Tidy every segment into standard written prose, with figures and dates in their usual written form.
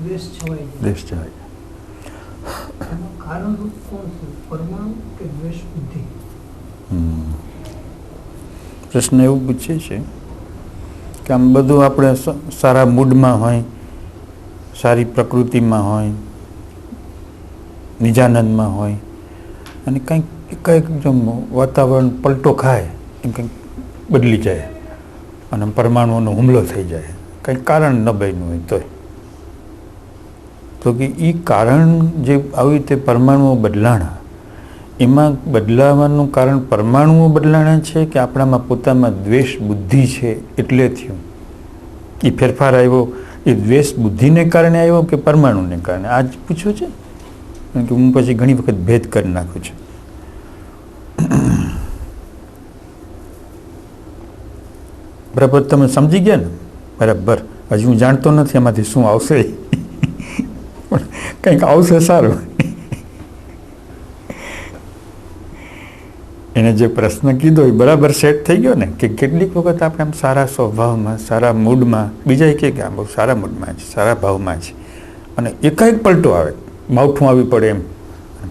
દ્વેષ છવાઈ જાય. દ્વેષ છવાય. એનું કારણરૂપ કોણ છે, પરમાણુ કે દ્વેષ બુદ્ધિ? પ્રશ્ન એવું પૂછે છે કે આમ બધું આપણે સારા મૂડમાં હોય, સારી પ્રકૃતિમાં હોય, નિજાનંદમાં હોય, અને કંઈક જો વાતાવરણ પલટો ખાય એમ કંઈક બદલી જાય અને પરમાણુઓનો હુમલો થઈ જાય, કંઈક કારણ ન બન્યું હોય તો કે એ કારણ જે આવી રીતે પરમાણુઓ બદલાણા, એમાં બદલાવાનું કારણ પરમાણુઓ બદલાણા છે કે આપણામાં પોતામાં દ્વેષ બુદ્ધિ છે એટલે થયું? એ ફેરફાર આવ્યો એ દ્વેષ બુદ્ધિને કારણે આવ્યો કે પરમાણુને કારણે? આ જ પૂછ્યું છે. કારણ કે હું પછી ઘણી વખત ભેદ કરી નાખું છું. બરાબર, તમે સમજી ગયા ને? બરાબર. હજી હું જાણતો નથી એમાંથી શું આવશે, પણ કંઈક આવશે સારું. એને જે પ્રશ્ન કીધો એ બરાબર સેટ થઈ ગયો ને, કે કેટલીક વખત આપણે આમ સારા સ્વભાવમાં, સારા મૂડમાં, બીજા કે આમ બહુ સારા મૂડમાં છે, સારા ભાવમાં છે, અને એકાએક પલટો આવે, માવઠું આવી પડે એમ,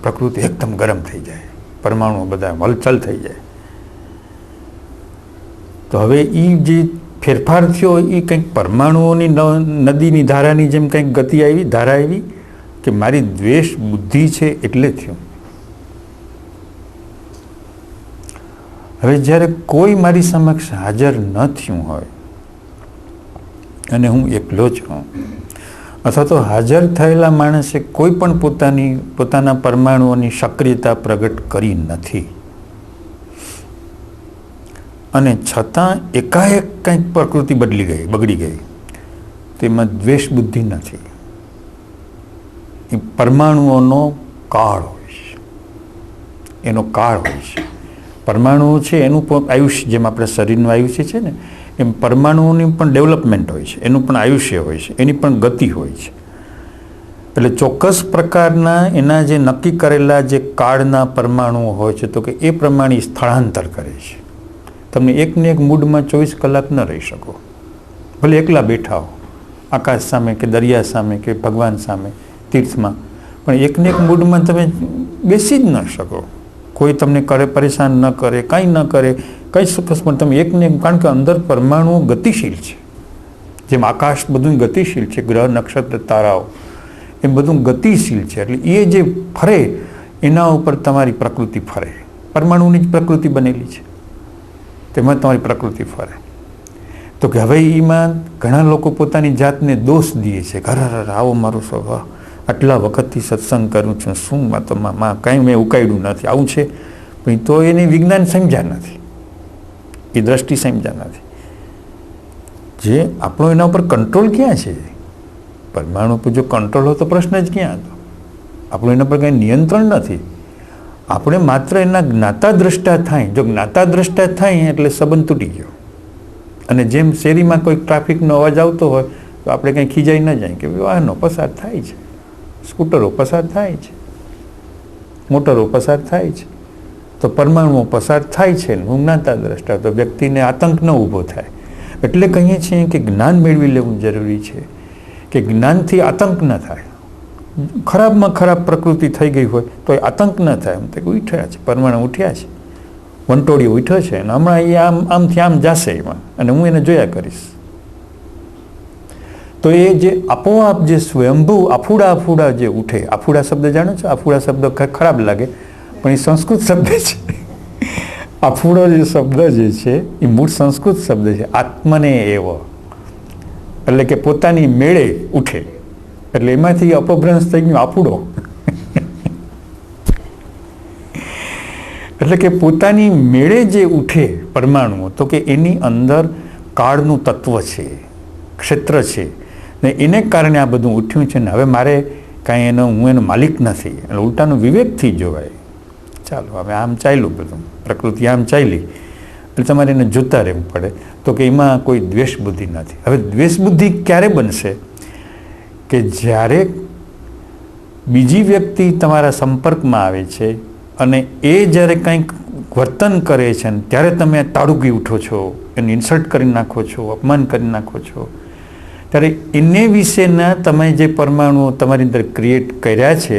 પ્રકૃતિ એકદમ ગરમ થઈ જાય, પરમાણુઓ બધા હલચલ થઈ જાય. તો હવે એ જે ફેરફાર થયો એ કંઈક પરમાણુઓની નદીની ધારાની જેમ કંઈક ગતિ આવી, ધારા આવી, કે મારી દ્વેષ બુદ્ધિ છે એટલે થયું? હવે જ્યારે કોઈ મારી સમક્ષ હાજર ન થયું હોય અને હું એકલો છું, અથવા તો હાજર થયેલા માણસે કોઈ પણ પોતાના પરમાણુઓની સક્રિયતા પ્રગટ કરી નથી, અને છતાં એકાએક કંઈક પ્રકૃતિ બગડી ગઈ, તેમાં દ્વેષ બુદ્ધિ નથી. એ પરમાણુઓનો કાળ હોય છે, એનો કાળ હોય છે. પરમાણુઓ છે એનું પણ આયુષ્ય, જેમ આપણે શરીરનું આયુષ્ય છે ને, એમ પરમાણુઓની પણ ડેવલપમેન્ટ હોય છે, એનું પણ આયુષ્ય હોય છે, એની પણ ગતિ હોય છે. એટલે ચોક્કસ પ્રકારના એના જે નક્કી કરેલા જે કાળના પરમાણુઓ હોય છે, તો કે એ પ્રમાણે સ્થળાંતર કરે છે. તમે એકને એક મૂડમાં 24 કલાક ન રહી શકો, ભલે એકલા બેઠા હો આકાશ સામે કે દરિયા સામે કે ભગવાન સામે તીર્થમાં, પણ એકને એક મૂડમાં તમે બેસી જ ન શકો. કોઈ તમને પરેશાન ન કરે, કાંઈ ન કરે, કંઈ ચોક્કસ, પણ તમે એકને એક, કારણ કે અંદર પરમાણુઓ ગતિશીલ છે. જેમ આકાશ બધું ગતિશીલ છે, ગ્રહ નક્ષત્ર તારાઓ એ બધું ગતિશીલ છે. એટલે એ જે ફરે એના ઉપર તમારી પ્રકૃતિ ફરે, પરમાણુની જ પ્રકૃતિ બનેલી છે, તેમાં તમારી પ્રકૃતિ ફરે. તો કે હવે એમાં ઘણા લોકો પોતાની જાતને દોષ દે છે, આવો મારો સ્વભાવ, આટલા વખતથી સત્સંગ કરું છું, શું વાતોમાં કાંઈ મેં ઉકાળ્યું નથી, આવું છે. પણ તો એને વિજ્ઞાન સમજ્યા નથી, એ દ્રષ્ટિ સમજ્યા નથી. જે આપણો એના ઉપર કંટ્રોલ ક્યાં છે? પરમાણુ પર જો કંટ્રોલ હોય તો પ્રશ્ન જ ક્યાં હતો? આપણું એના પર કંઈ નિયંત્રણ નથી. આપણે માત્ર એના જ્ઞાતા દ્રષ્ટા થાય. જો જ્ઞાતા દ્રષ્ટા થાય એટલે સંબંધ તૂટી ગયો. અને જેમ શેરીમાં કોઈ ટ્રાફિકનો અવાજ આવતો હોય તો આપણે કંઈ ખીજાઈ ન જાય કે વાહનો પસાર થાય છે, સ્કૂટરો પસાર થાય છે, મોટરો પસાર થાય છે, તો પરમાણુઓ પસાર થાય છે. હું જ્ઞાતા દ્રષ્ટા, તો વ્યક્તિને આતંક ન ઊભો થાય. એટલે કહીએ છીએ કે જ્ઞાન મેળવી લેવું જરૂરી છે, કે જ્ઞાનથી આતંક ન થાય. ખરાબમાં ખરાબ પ્રકૃતિ થઈ ગઈ હોય તો એ આતંક ન થાય. એમ તો ઉઠ્યા છે, પરમાણુ ઉઠ્યા છે, વંટોળી ઉઠ્યો છે, અને હમણાં એ આમથી આમ જશે એમાં, અને હું એને જોયા કરીશ. તો એ જે આપોઆપ જે સ્વયંભૂ આફુડા જે ઉઠે, આફુડા શબ્દ જાણો છો? આફુડા શબ્દ ખરાબ લાગે પણ એ સંસ્કૃત શબ્દ છે. આફુડો જે શબ્દ જે છે એ મૂળ સંસ્કૃત શબ્દ છે, આત્મને એવો, એટલે કે પોતાની મેળે ઉઠે. એટલે એમાંથી અપભ્રંશ થઈ ગયું આફુડો. એટલે કે પોતાની મેળે જે ઉઠે પરમાણુઓ, તો કે એની અંદર કાળનું તત્વ છે, ક્ષેત્ર છે, ને એને કારણે આ બધું ઉઠ્યું છે. ને હવે મારે કાંઈ હું એનો માલિક નથી, એટલે ઉલટાનું વિવેકથી જોવાય. ચાલો હવે આમ ચાલ્યું બધું, પ્રકૃતિ આમ ચાલી, એટલે તમારે એને જોતા રહેવું પડે. તો કે એમાં કોઈ દ્વેષ બુદ્ધિ નથી. હવે દ્વેષ બુદ્ધિ ક્યારે બનશે? કે જ્યારે બીજી વ્યક્તિ તમારા સંપર્કમાં આવે છે અને એ જ્યારે કંઈક વર્તન કરે છે ને ત્યારે તમે તાડુકી ઉઠો છો, એને ઇન્સલ્ટ કરી નાખો છો, અપમાન કરી નાખો છો, ત્યારે એને વિશેના તમે જે પરમાણુઓ તમારી અંદર ક્રિએટ કર્યા છે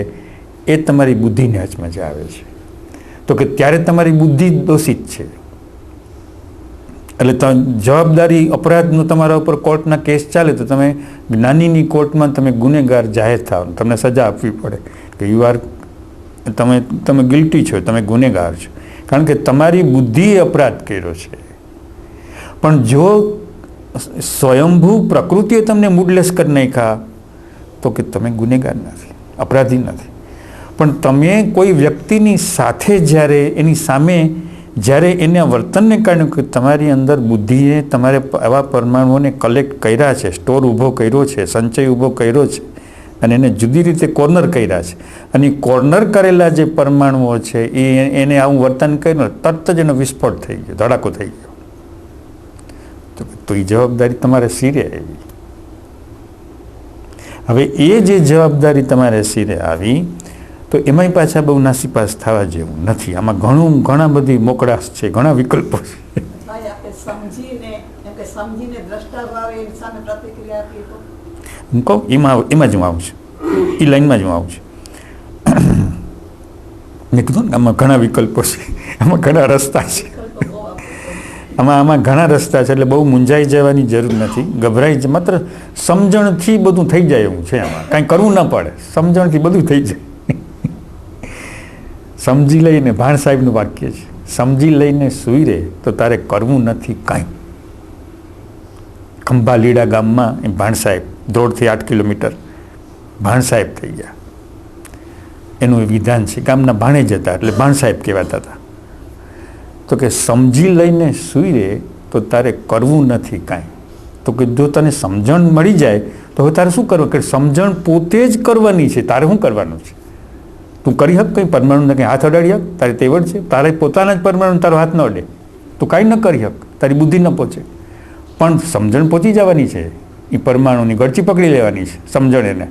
એ તમારી બુદ્ધિને હચમચા આવે છે. તો કે ત્યારે તમારી બુદ્ધિ દોષિત છે. એટલે જવાબદારી અપરાધનો તમારા ઉપર કોર્ટના કેસ ચાલે તો તમે જ્ઞાનીની કોર્ટમાં તમે ગુનેગાર જાહેર થાવ, તમને સજા આપવી પડે કે યુ આર તમે ગિલ્ટી છો, તમે ગુનેગાર છો, કારણ કે તમારી બુદ્ધિએ અપરાધ કર્યો છે. પણ જો સ્વયંભૂ પ્રકૃતિએ તમને મૂડલેસ કરી નાખ્યા તો કે તમે ગુનેગાર નથી, અપરાધી નથી. પણ તમે કોઈ વ્યક્તિની સાથે જ્યારે એની સામે જ્યારે એના વર્તનને કારણે કે તમારી અંદર બુદ્ધિએ તમારે આવા પરમાણુઓને કલેક્ટ કર્યા છે, સ્ટોર ઊભો કર્યો છે, સંચય ઊભો કર્યો છે અને એને જુદી રીતે કોર્નર કર્યા છે, અને કોર્નર કરેલા જે પરમાણુઓ છે એને આવું વર્તન કર્યું તરત જ એનો વિસ્ફોટ થઈ ગયો, ધડાકો થઈ ગયો. તો એ જવાબદારી તમારે સિરે આવી. હવે એ જે જવાબદારી તમારે સિરે આવી તો એમાંય પાછા બહુ નાસીપાસ થવા જેવું નથી. આમાં ઘણા બધી મોકળાશ છે, ઘણા વિકલ્પો છે. હું કહું એમાં જ હું આવું છું, એ લાઈનમાં જ હું આવું છું. મેં કીધું ને આમાં ઘણા વિકલ્પો છે, આમાં ઘણા રસ્તા છે, આમાં ઘણા રસ્તા છે. એટલે બહુ મૂંઝાઈ જવાની જરૂર નથી, ગભરાઈ જ માત્ર સમજણથી બધું થઈ જાય એવું છે. આમાં કાંઈ કરવું ન પડે, સમજણથી બધું થઈ જાય. સમજી લઈને, ભાણ સાહેબનું વાક્ય છે, સમજી લઈને સૂઈ રહે તો તારે કરવું નથી કાંઈ. ખંભા લીડા ગામમાં એ ભાણ સાહેબ 1.5 થી 8 કિલોમીટર ભાણ સાહેબ થઈ ગયા. એનું વિધાન છે, ગામના ભાણે જ હતા એટલે ભાણ સાહેબ કહેવાતા હતા. તો કે સમજી લઈને સૂઈ રહે તો તારે કરવું નથી કાંઈ. તો કે જો તને સમજણ મળી જાય તો હવે તારે શું કરવું? કે સમજણ પોતે જ કરવાની છે, તારે શું કરવાનું છે? તું કરી હક કંઈ પરમાણુને કંઈ હાથ અડાડી હક? તારી તેવડ છે? તારે પોતાના જ પરમાણુ તારો હાથ ન અડે, તું કાંઈ ન કરી હક, તારી બુદ્ધિ ન પહોંચે. પણ સમજણ પહોંચી જવાની છે, એ પરમાણુની ગળચી પકડી લેવાની છે સમજણ એને.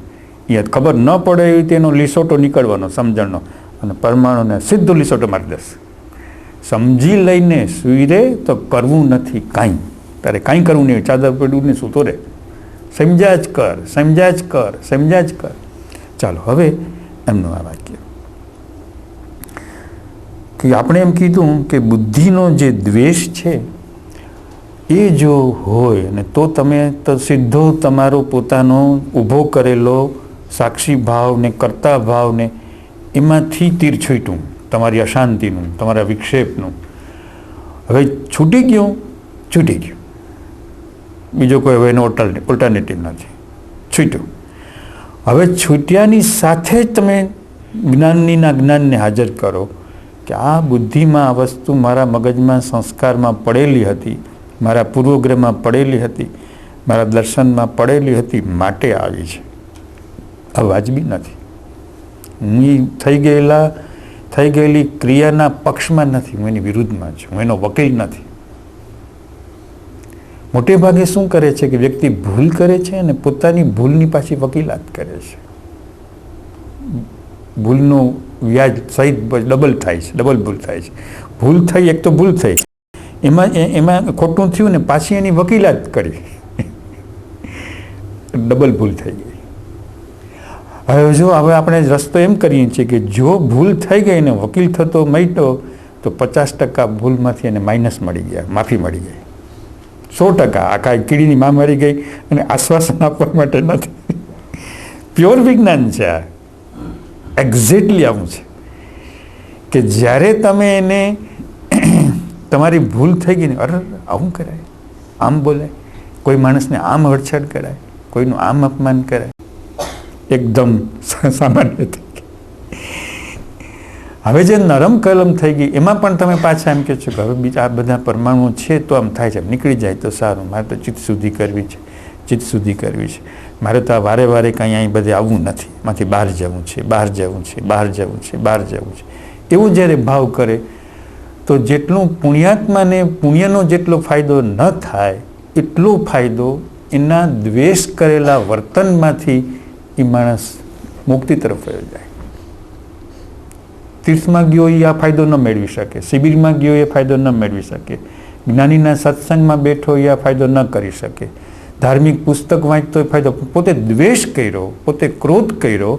એ ખબર ન પડે એવી તેનો લીસોટો નીકળવાનો સમજણનો, અને પરમાણુને સીધો લીસોટો મારી દેશે. સમજી લઈને સૂઈ રહે તો કરવું નથી કાંઈ. તારે કાંઈ કરવું નહીં, ચાદર પડ્યું સૂતો રહે. સમજ્યા જ કર, સમજ્યા જ કર, સમજ્યા જ કર. ચાલો હવે એમનું આ વાક્ય કે આપણે એમ કીધું કે બુદ્ધિનો જે દ્વેષ છે એ જો હોય ને તો તમે તો સીધો તમારો પોતાનો ઊભો કરેલો સાક્ષી ભાવ ને કર્તા ભાવને એમાંથી તીર છૂટ્યું, તમારી અશાંતિનું, તમારા વિક્ષેપનું. હવે છૂટી ગયું, બીજો કોઈ હવે એનો ઓલ્ટરનેટિવ નથી, છૂટ્યું. હવે છૂટ્યાની સાથે જ તમે જ્ઞાનને હાજર કરો કે આ બુદ્ધિમાં આ વસ્તુ મારા મગજમાં સંસ્કારમાં પડેલી હતી, મારા પૂર્વગ્રહમાં પડેલી હતી, મારા દર્શનમાં પડેલી હતી, માટે આવી છે. આ વાજબી નથી. હું થઈ ગયેલી ક્રિયાના પક્ષમાં નથી, હું એની વિરુદ્ધમાં છું, હું એનો વકીલ નથી. મોટે ભાગે શું કરે છે કે વ્યક્તિ ભૂલ કરે છે અને પોતાની ભૂલની પાછી વકીલાત કરે છે. ભૂલનું વ્યાજ સહિત ડબલ ભૂલ થાય છે. ભૂલ થઈ, એક તો ભૂલ થઈ, એમાં ખોટું થયું ને પાછી એની વકીલાત કરી, ડબલ ભૂલ થઈ ગઈ. હવે આપણે રસ્તો એમ કરીએ છીએ કે જો ભૂલ થઈ ગઈ ને વકીલ થતો મટ્યો તો 50% ભૂલમાંથી એને માઇનસ મળી ગયા, માફી મળી ગઈ. 100% આ કાંઈ કીડીની માં મરી ગઈ અને આશ્વાસન આપવા માટે નથી. પ્યોર વિજ્ઞાન છે આ, એક્ઝેક્ટલી આવું છે કે જ્યારે તમે એને તમારી ભૂલ થઈ ગઈ ને, અરે આવું કરાય, આમ બોલાય, કોઈ માણસને આમ હડછડ કરાય, કોઈનું આમ અપમાન કરાય, એકદમ સામાન્ય થઈ ગઈ. હવે જે નરમ કલમ થઈ ગઈ એમાં પણ તમે પાછા એમ કહો છો કે હવે બીજા આ બધા પરમાણુઓ છે તો આમ થાય છે, નીકળી જાય તો સારું, મારે તો ચિત્ત શુદ્ધિ કરવી છે, મારે તો આ વારે કાંઈ અહીં બધે આવવું નથી, માંથી બહાર જવું છે. એવું જ્યારે ભાવ કરે તો જેટલું પુણ્યાત્માને પુણ્યનો જેટલો ફાયદો ન થાય એટલો ફાયદો એના દ્વેષ કરેલા વર્તનમાંથી એ માણસ મુક્તિ તરફ વયો જાય. તીર્થમાં ગયો એ આ ફાયદો ન મેળવી શકે, શિબિરમાં ગયો એ ફાયદો ન મેળવી શકે, જ્ઞાનીના સત્સંગમાં બેઠો એ આ ફાયદો ન કરી શકે, ધાર્મિક પુસ્તક વાંચતો હોય ફાયદો, પોતે દ્વેષ કર્યો, પોતે ક્રોધ કર્યો,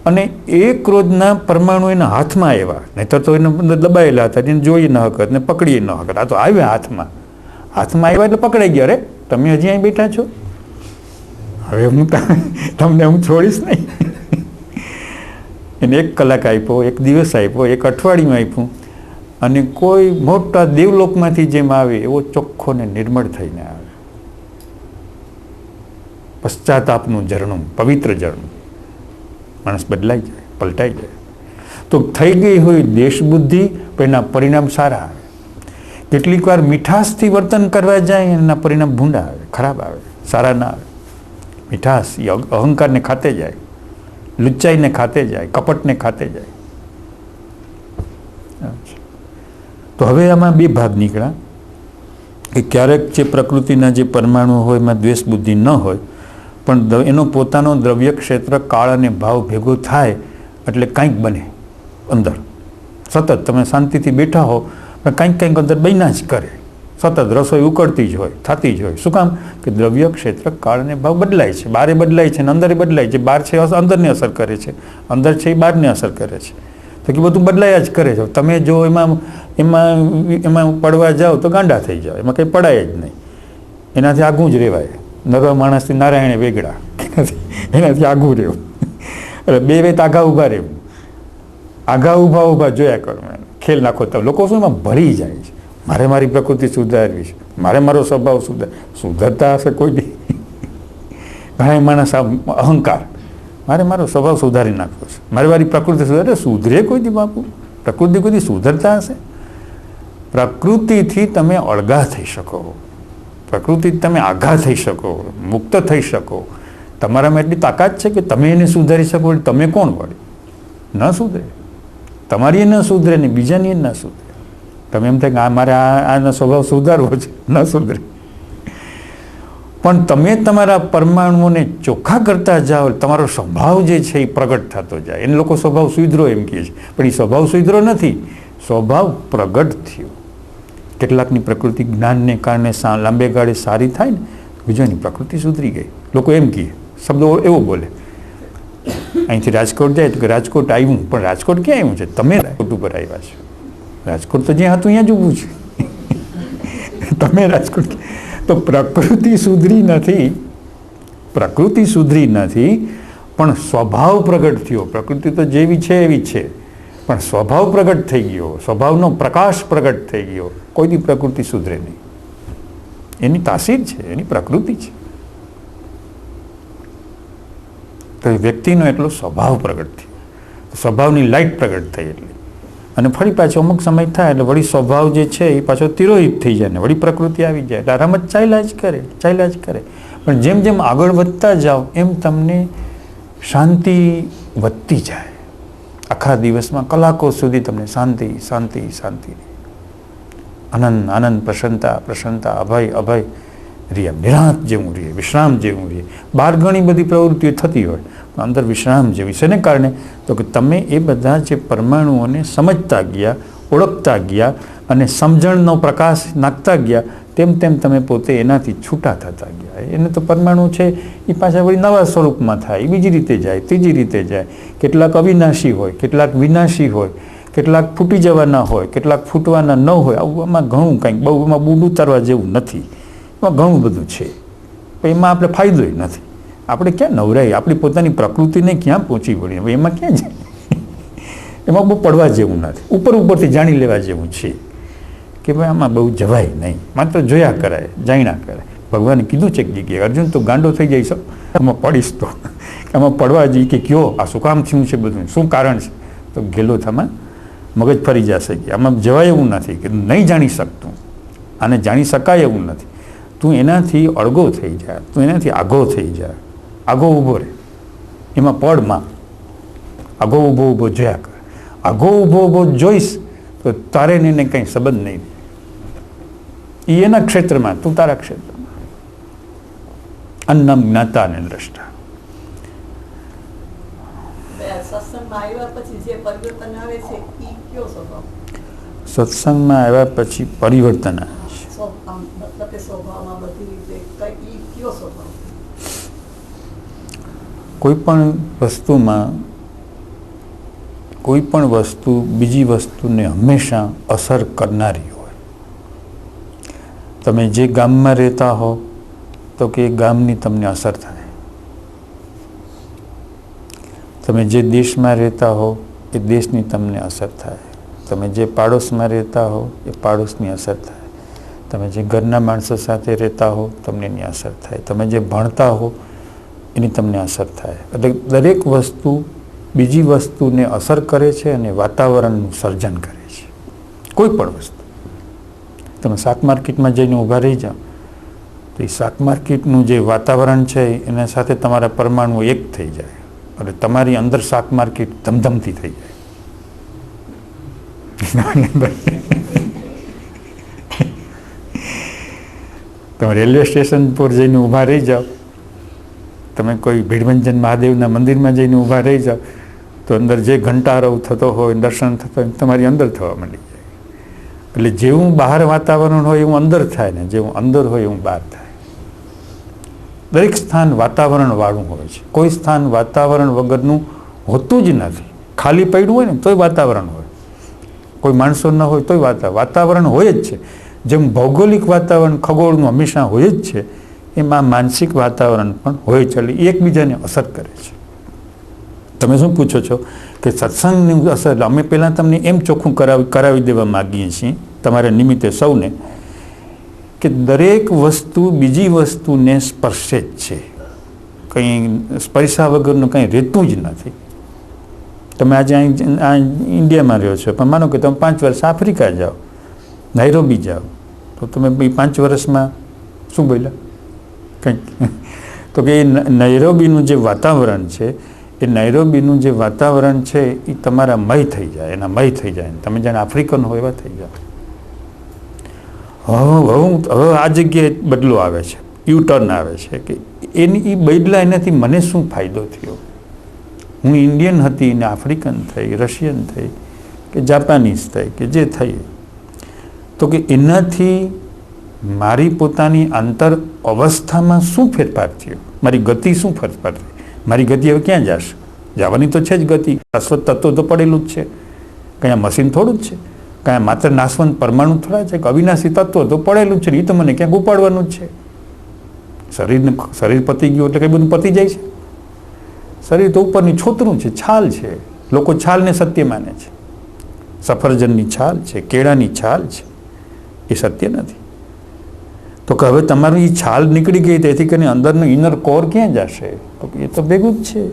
અને એ ક્રોધના પરમાણુ એના હાથમાં આવ્યા, નહીંતર તો એને અંદર દબાયેલા હતા, એને જોઈ ન હકત ને પકડી ન હકત. આ તો આવ્યા હાથમાં આવ્યા એટલે પકડાઈ ગયા. અરે તમે હજી અહીં બેઠા છો, હવે હું તમને હું છોડીશ નહીં. એને 1 કલાક આપ્યો, 1 દિવસ આપ્યો, 1 અઠવાડિયું આપ્યું, અને કોઈ મોટા દેવલોકમાંથી જેમ આવે એવો ચોખ્ખો ને નિર્મળ થઈને આવે. પશ્ચાતાપનું ઝરણું, પવિત્ર ઝરણું. માણસ બદલાઈ જાય, પલટાઈ જાય. તો થઈ ગઈ હોય દેશ બુદ્ધિ, પણ એના પરિણામ સારા આવે. કેટલીક વાર મીઠાશથી વર્તન કરવા જાય, એના પરિણામ ભૂંડા આવે, ખરાબ આવે, સારા ના આવે. મીઠાશ એ અહંકારને ખાતે જાય, લુચ્ચાઈને ખાતે જાય, કપટને ખાતે જાય. તો હવે આમાં 2 ભાગ નીકળ્યા કે ક્યારેક જે પ્રકૃતિના જે પરમાણુ હોય એમાં દ્વેષ બુદ્ધિ ન હોય, પણ એનો પોતાનો દ્રવ્ય ક્ષેત્ર કાળ અને ભાવ ભેગો થાય એટલે કંઈક બને અંદર. સતત તમે શાંતિથી બેઠા હો પણ કંઈક અંદર બન્યા જ કરે, સતત રસોઈ ઉકળતી જ હોય, થતી જ હોય. શું કામ? કે દ્રવ્ય ક્ષેત્ર કાળ અને ભાવ બદલાય છે, બારે બદલાય છે અને અંદરે બદલાય છે. બહાર છે અંદરને અસર કરે છે, અંદર છે એ બહારને અસર કરે છે. તો કે બધું બદલાયા જ કરે છે. તમે જો એમાં પડવા જાઓ તો ગાંડા થઈ જાઓ, એમાં કંઈ પડાય જ નહીં. એનાથી આઘું જ રહેવાય. નરવા માણસથી નારાયણે વેગડા, એનાથી આઘું રહેવું. એટલે 2 વેત આઘા ઊભા રહેવું, આઘા ઊભા જોયા કરો, ખેલ નાખો. તો લોકો શું એમાં ભરી જાય છે, મારે મારી પ્રકૃતિ સુધારવી છે, મારે મારો સ્વભાવ સુધરતા હશે કોઈ દી? ઘણા માણસ અહંકાર, મારે મારો સ્વભાવ સુધારી નાખવો છે, મારે મારી પ્રકૃતિ સુધારે. સુધરે કોઈ દી બાપુ? પ્રકૃતિ કોઈ દી સુધરતા હશે? પ્રકૃતિથી તમે અળગા થઈ શકો, પ્રકૃતિથી તમે આઘા થઈ શકો, મુક્ત થઈ શકો. તમારામાં એટલી તાકાત છે કે તમે એને સુધારી શકો. તમે કોણ વળે? ન સુધરે, તમારી ન સુધરે ને બીજાની ન સુધરે. તમે એમ થાય કે મારે આનો સ્વભાવ સુધારવો છે, ન સુધરે. પણ તમે તમારા પરમાણુઓને ચોખ્ખા કરતા જાઓ, તમારો સ્વભાવ જે છે એ પ્રગટ થતો જાય. એને લોકો સ્વભાવ સુધરો એમ કહે છે, પણ એ સ્વભાવ સુધરો નથી, સ્વભાવ પ્રગટ થયો. કેટલાકની પ્રકૃતિ જ્ઞાનને કારણે લાંબે ગાળે સારી થાય ને, બીજાની પ્રકૃતિ સુધરી ગઈ. લોકો એમ કહે, શબ્દો એવો બોલે. અહીંથી રાજકોટ જાય તો કે રાજકોટ આવ્યું, પણ રાજકોટ ક્યાં આવ્યું છે? તમે રાજકોટ ઉપર આવ્યા છો. રાજકોટ તો જ્યાં હતું ત્યાં જ ઊભું છે. તમે રાજકોટ. તો પ્રકૃતિ સુધરી નથી, પ્રકૃતિ સુધરી નથી, પણ સ્વભાવ પ્રગટ થયો. પ્રકૃતિ તો જેવી છે એવી છે, પણ સ્વભાવ પ્રગટ થઈ ગયો, સ્વભાવનો પ્રકાશ પ્રગટ થઈ ગયો. કોઈ દી પ્રકૃતિ સુધરે નહીં. એની તાસીર છે, એની પ્રકૃતિ છે. તો વ્યક્તિનો એટલો સ્વભાવ પ્રગટ થયો, સ્વભાવની લાઈટ પ્રગટ થઈ એટલી. અને ફરી પાછો અમુક સમય થાય એટલે વળી સ્વભાવ જે છે એ પાછો તિરોહિત થઈ જાય ને વળી પ્રકૃતિ આવી જાય. એટલે આરામ જ ચાલ્યા જ કરે. પણ જેમ જેમ આગળ વધતા જાઓ એમ તમને શાંતિ વધતી જાય. આખા દિવસમાં કલાકો સુધી તમને શાંતિ શાંતિ શાંતિ, આનંદ આનંદ, પ્રસન્નતા, અભય રહે. નિરાંત જેવું રહે, વિશ્રામ જેવું રહે. બહાર ઘણી બધી પ્રવૃત્તિઓ થતી હોય, પણ અંદર વિશ્રામ જેવી. શેને કારણે? તો કે તમે એ બધા જે પરમાણુઓને સમજતા ગયા, ઓળખતા ગયા અને સમજણનો પ્રકાશ નાખતા ગયા, તેમ તેમ તમે પોતે એનાથી છૂટા થતા ગયા. એને તો પરમાણુ છે એ પાછા વળી નવા સ્વરૂપમાં થાય, એ બીજી રીતે જાય, ત્રીજી રીતે જાય. કેટલાક અવિનાશી હોય, કેટલાક વિનાશી હોય, કેટલાક ફૂટી જવાના હોય, કેટલાક ફૂટવાના ન હોય. આમાં ઘણું કંઈક બહુ એમાં બૂડ ઉતારવા જેવું નથી. એમાં ઘણું બધું છે, પણ એમાં આપણે ફાયદો નથી. આપણે ક્યાં નવરાય? આપણી પોતાની પ્રકૃતિને ક્યાં પહોંચી વળીએ? એમાં ક્યાં જાય? એમાં બહુ પડવા જેવું નથી. ઉપરથી જાણી લેવા જેવું છે કે ભાઈ આમાં બહુ જવાય નહીં, માત્ર જોયા કરાય, જાણ્યા કરાય. ભગવાને કીધું છે કે અર્જુન તો ગાંડો થઈ જઈશ, આમાં પડીશ તો આમાં પડવા જઈએ કે કયો આ શું કામ થયું છે, બધું શું કારણ છે, તો ગેલો થમાં મગજ ફરી જશે કે આમાં જવાય એવું નથી, કે નહીં જાણી શકતું, આને જાણી શકાય એવું નથી. તું એનાથી અળગો થઈ જાય, તું એનાથી આઘો થઈ જાય, આઘો ઊભો રહે. એમાં પડમાં આઘો ઊભો જોયા કર. આઘો ઊભો જોઈશ તો તારે એને કંઈ સંબંધ નહીં. એ એના ક્ષેત્રમાં, તું તારા ક્ષેત્રમાં. અન્નમ જ્ઞાતા અને દ્રષ્ટા. સત્સંગમાં આવ્યા પછી જે પરિવર્તન આવે છે એ કયો સ્વભાવ? સત્સંગમાં આવ્યા પછી પરિવર્તન આવે છે. મતલબ કે સ્વભાવમાં બધી રીતે કઈ કયો સ્વભાવ? કોઈ પણ વસ્તુ બીજી વસ્તુને હંમેશા અસર કરનારી હોય. તમે જે ગામમાં રહેતા હો તો કે એ ગામની તમને અસર થાય. તમે જે દેશમાં રહેતા હો એ દેશની તમને અસર થાય. તમે જે પાડોશમાં રહેતા હો એ પાડોશની અસર થાય. તમે જે ઘરના માણસો સાથે રહેતા હો તમને એની અસર થાય. તમે જે ભણતા હો એની તમને અસર થાય. એટલે દરેક વસ્તુ બીજી વસ્તુને અસર કરે છે અને વાતાવરણનું સર્જન કરે છે. કોઈ પણ વસ્તુ. તમે શાક માર્કેટમાં જઈને ઊભા રહી જાઓ તો એ શાક માર્કેટનું જે વાતાવરણ છે એના સાથે તમારા પરમાણુ એક થઈ જાય અને તમારી અંદર શાક માર્કેટ ધમધમતી થઈ જાય. તમે રેલવે સ્ટેશન પર જઈને ઊભા રહી જાઓ, તમે કોઈ ભીડભંજન મહાદેવના મંદિરમાં જઈને ઊભા રહી જાઓ તો અંદર જે ઘંટારવ થતો હોય, દર્શન થતો હોય તમારી અંદર થવા માંડી જાય. એટલે જેવું બહાર વાતાવરણ હોય એવું અંદર થાય ને જેવું અંદર હોય એવું બહાર થાય. દરેક સ્થાન વાતાવરણ વાળું હોય છે. કોઈ સ્થાન વાતાવરણ વગરનું હોતું જ નથી. ખાલી પડ્યું હોય ને તોય વાતાવરણ હોય, કોઈ માણસો ન હોય તોય વાતાવરણ હોય જ છે. જેમ ભૌગોલિક વાતાવરણ ખગોળનું હંમેશા હોય જ છે એમાં માનસિક વાતાવરણ પણ હોય છે. એટલે એકબીજાને અસર કરે છે. તમે શું પૂછો છો કે સત્સંગની અસર? અમે પહેલાં તમને એમ ચોખ્ખું કરાવી દેવા માગીએ છીએ તમારા નિમિત્તે સૌને કે દરેક વસ્તુ બીજી વસ્તુને સ્પર્શે જ છે. કંઈ સ્પર્શા વગરનું કંઈ રહેતું જ નથી. તમે આજે આ ઇન્ડિયામાં રહ્યો છો પણ માનો કે તમે 5 વર્ષ આફ્રિકા જાઓ, નાઇરોબી જાઓ તો તમે 5 વર્ષમાં શું બોલ્યા કંઈક? તો કે એ નાઇરોબીનું જે વાતાવરણ છે એ નાઇરોબીનું જે વાતાવરણ છે એ તમારા મય થઈ જાય, એના મય થઈ જાય. તમે જાણે આફ્રિકન હોય એવા થઈ જાય. હવે આ જગ્યાએ બદલો આવે છે, યુટર્ન આવે છે કે એની એ બદલા એનાથી મને શું ફાયદો થયો? હું ઇન્ડિયન હતી ને આફ્રિકન થઈ, રશિયન થઈ કે જાપાનીઝ થઈ કે જે થઈ, તો કે એનાથી મારી પોતાની આંતર અવસ્થામાં શું ફેરફાર થયો? મારી ગતિ શું ફેરફાર થઈ? મારી ગતિ હવે ક્યાં જશે? જવાની તો છે જ ગતિ. શાશ્વત તત્વ તો પડેલું જ છે. કંઈ મશીન થોડું જ છે, કાંઈ માત્ર નાશવંત પરમાણુ થોડા છે. અવિનાશી તત્વ તો પડેલું જ છે. એ તો મને ક્યાંક ઉપાડવાનું જ છે. શરીર પતી ગયું એટલે કંઈ બધું પતી જાય છે? શરીર તો ઉપરની છોતરું છે, છાલ છે. લોકો છાલને સત્ય માને છે. સફરજનની છાલ છે, કેળાની છાલ છે, એ સત્ય નથી. તો કે હવે તમારી એ છાલ નીકળી ગઈ તેથી કરીને અંદરનું ઇનર કોર ક્યાં જશે? તો એ તો ભેગું જ છે.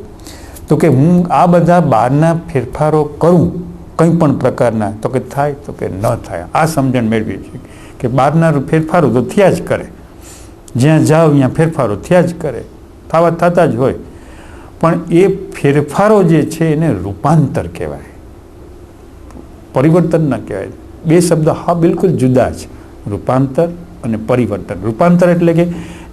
તો કે હું આ બધા બહારના ફેરફારો કરું કંઈ પણ પ્રકારના તો કે થાય તો કે ન થાય. આ સમજણ મેળવી છે કે બહારના ફેરફારો તો થયા જ કરે. જ્યાં જાઓ ત્યાં ફેરફારો થયા જ કરે, થતા જ હોય. પણ એ ફેરફારો જે છે એને રૂપાંતર કહેવાય, પરિવર્તન ન કહેવાય. બે શબ્દ હા બિલકુલ જુદા છે, રૂપાંતર અને પરિવર્તન. રૂપાંતર એટલે કે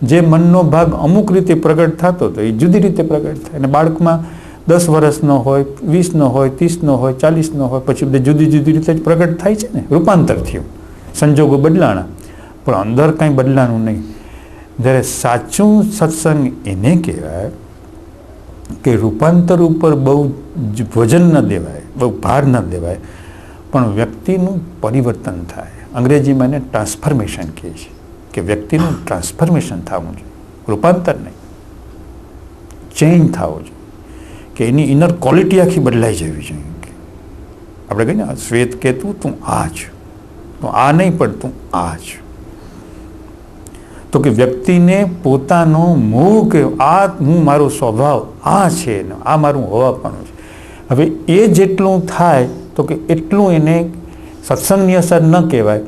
જે મનનો ભાગ અમુક રીતે પ્રગટ થતો હતો એ જુદી રીતે પ્રગટ થાય. અને બાળકમાં 10 વર્ષનો હોય, 20નો હોય, 30નો હોય, 40નો હોય, પછી બધે જુદી જુદી રીતે જ પ્રગટ થાય છે ને. રૂપાંતર થયું, સંજોગો બદલાણા, પણ અંદર કાંઈ બદલાણું નહીં. જ્યારે સાચું સત્સંગ એને કહેવાય કે રૂપાંતર ઉપર બહુ વજન ન દેવાય, બહુ ભાર ન દેવાય, પણ વ્યક્તિનું પરિવર્તન થાય. અંગ્રેજીમાં એને ટ્રાન્સફોર્મેશન કહે છે કે વ્યક્તિનું ટ્રાન્સફોર્મેશન થવું જોઈએ, રૂપાંતર નહીં, ચેન્જ થવો જોઈએ, કે એની ઇનર ક્વોલિટી આખી બદલાઈ જવી જોઈએ. આપણે કહીએ ને શ્વેત કહેતું તું આ જ, તું આ નહીં પણ તું આ જ. તો કે વ્યક્તિને પોતાનો મોહ કે આ હું મારો સ્વભાવ આ છે ને આ મારું હોવાપણું છે, હવે એ જેટલું થાય તો કે એટલું એને સત્સંગની અસર ન કહેવાય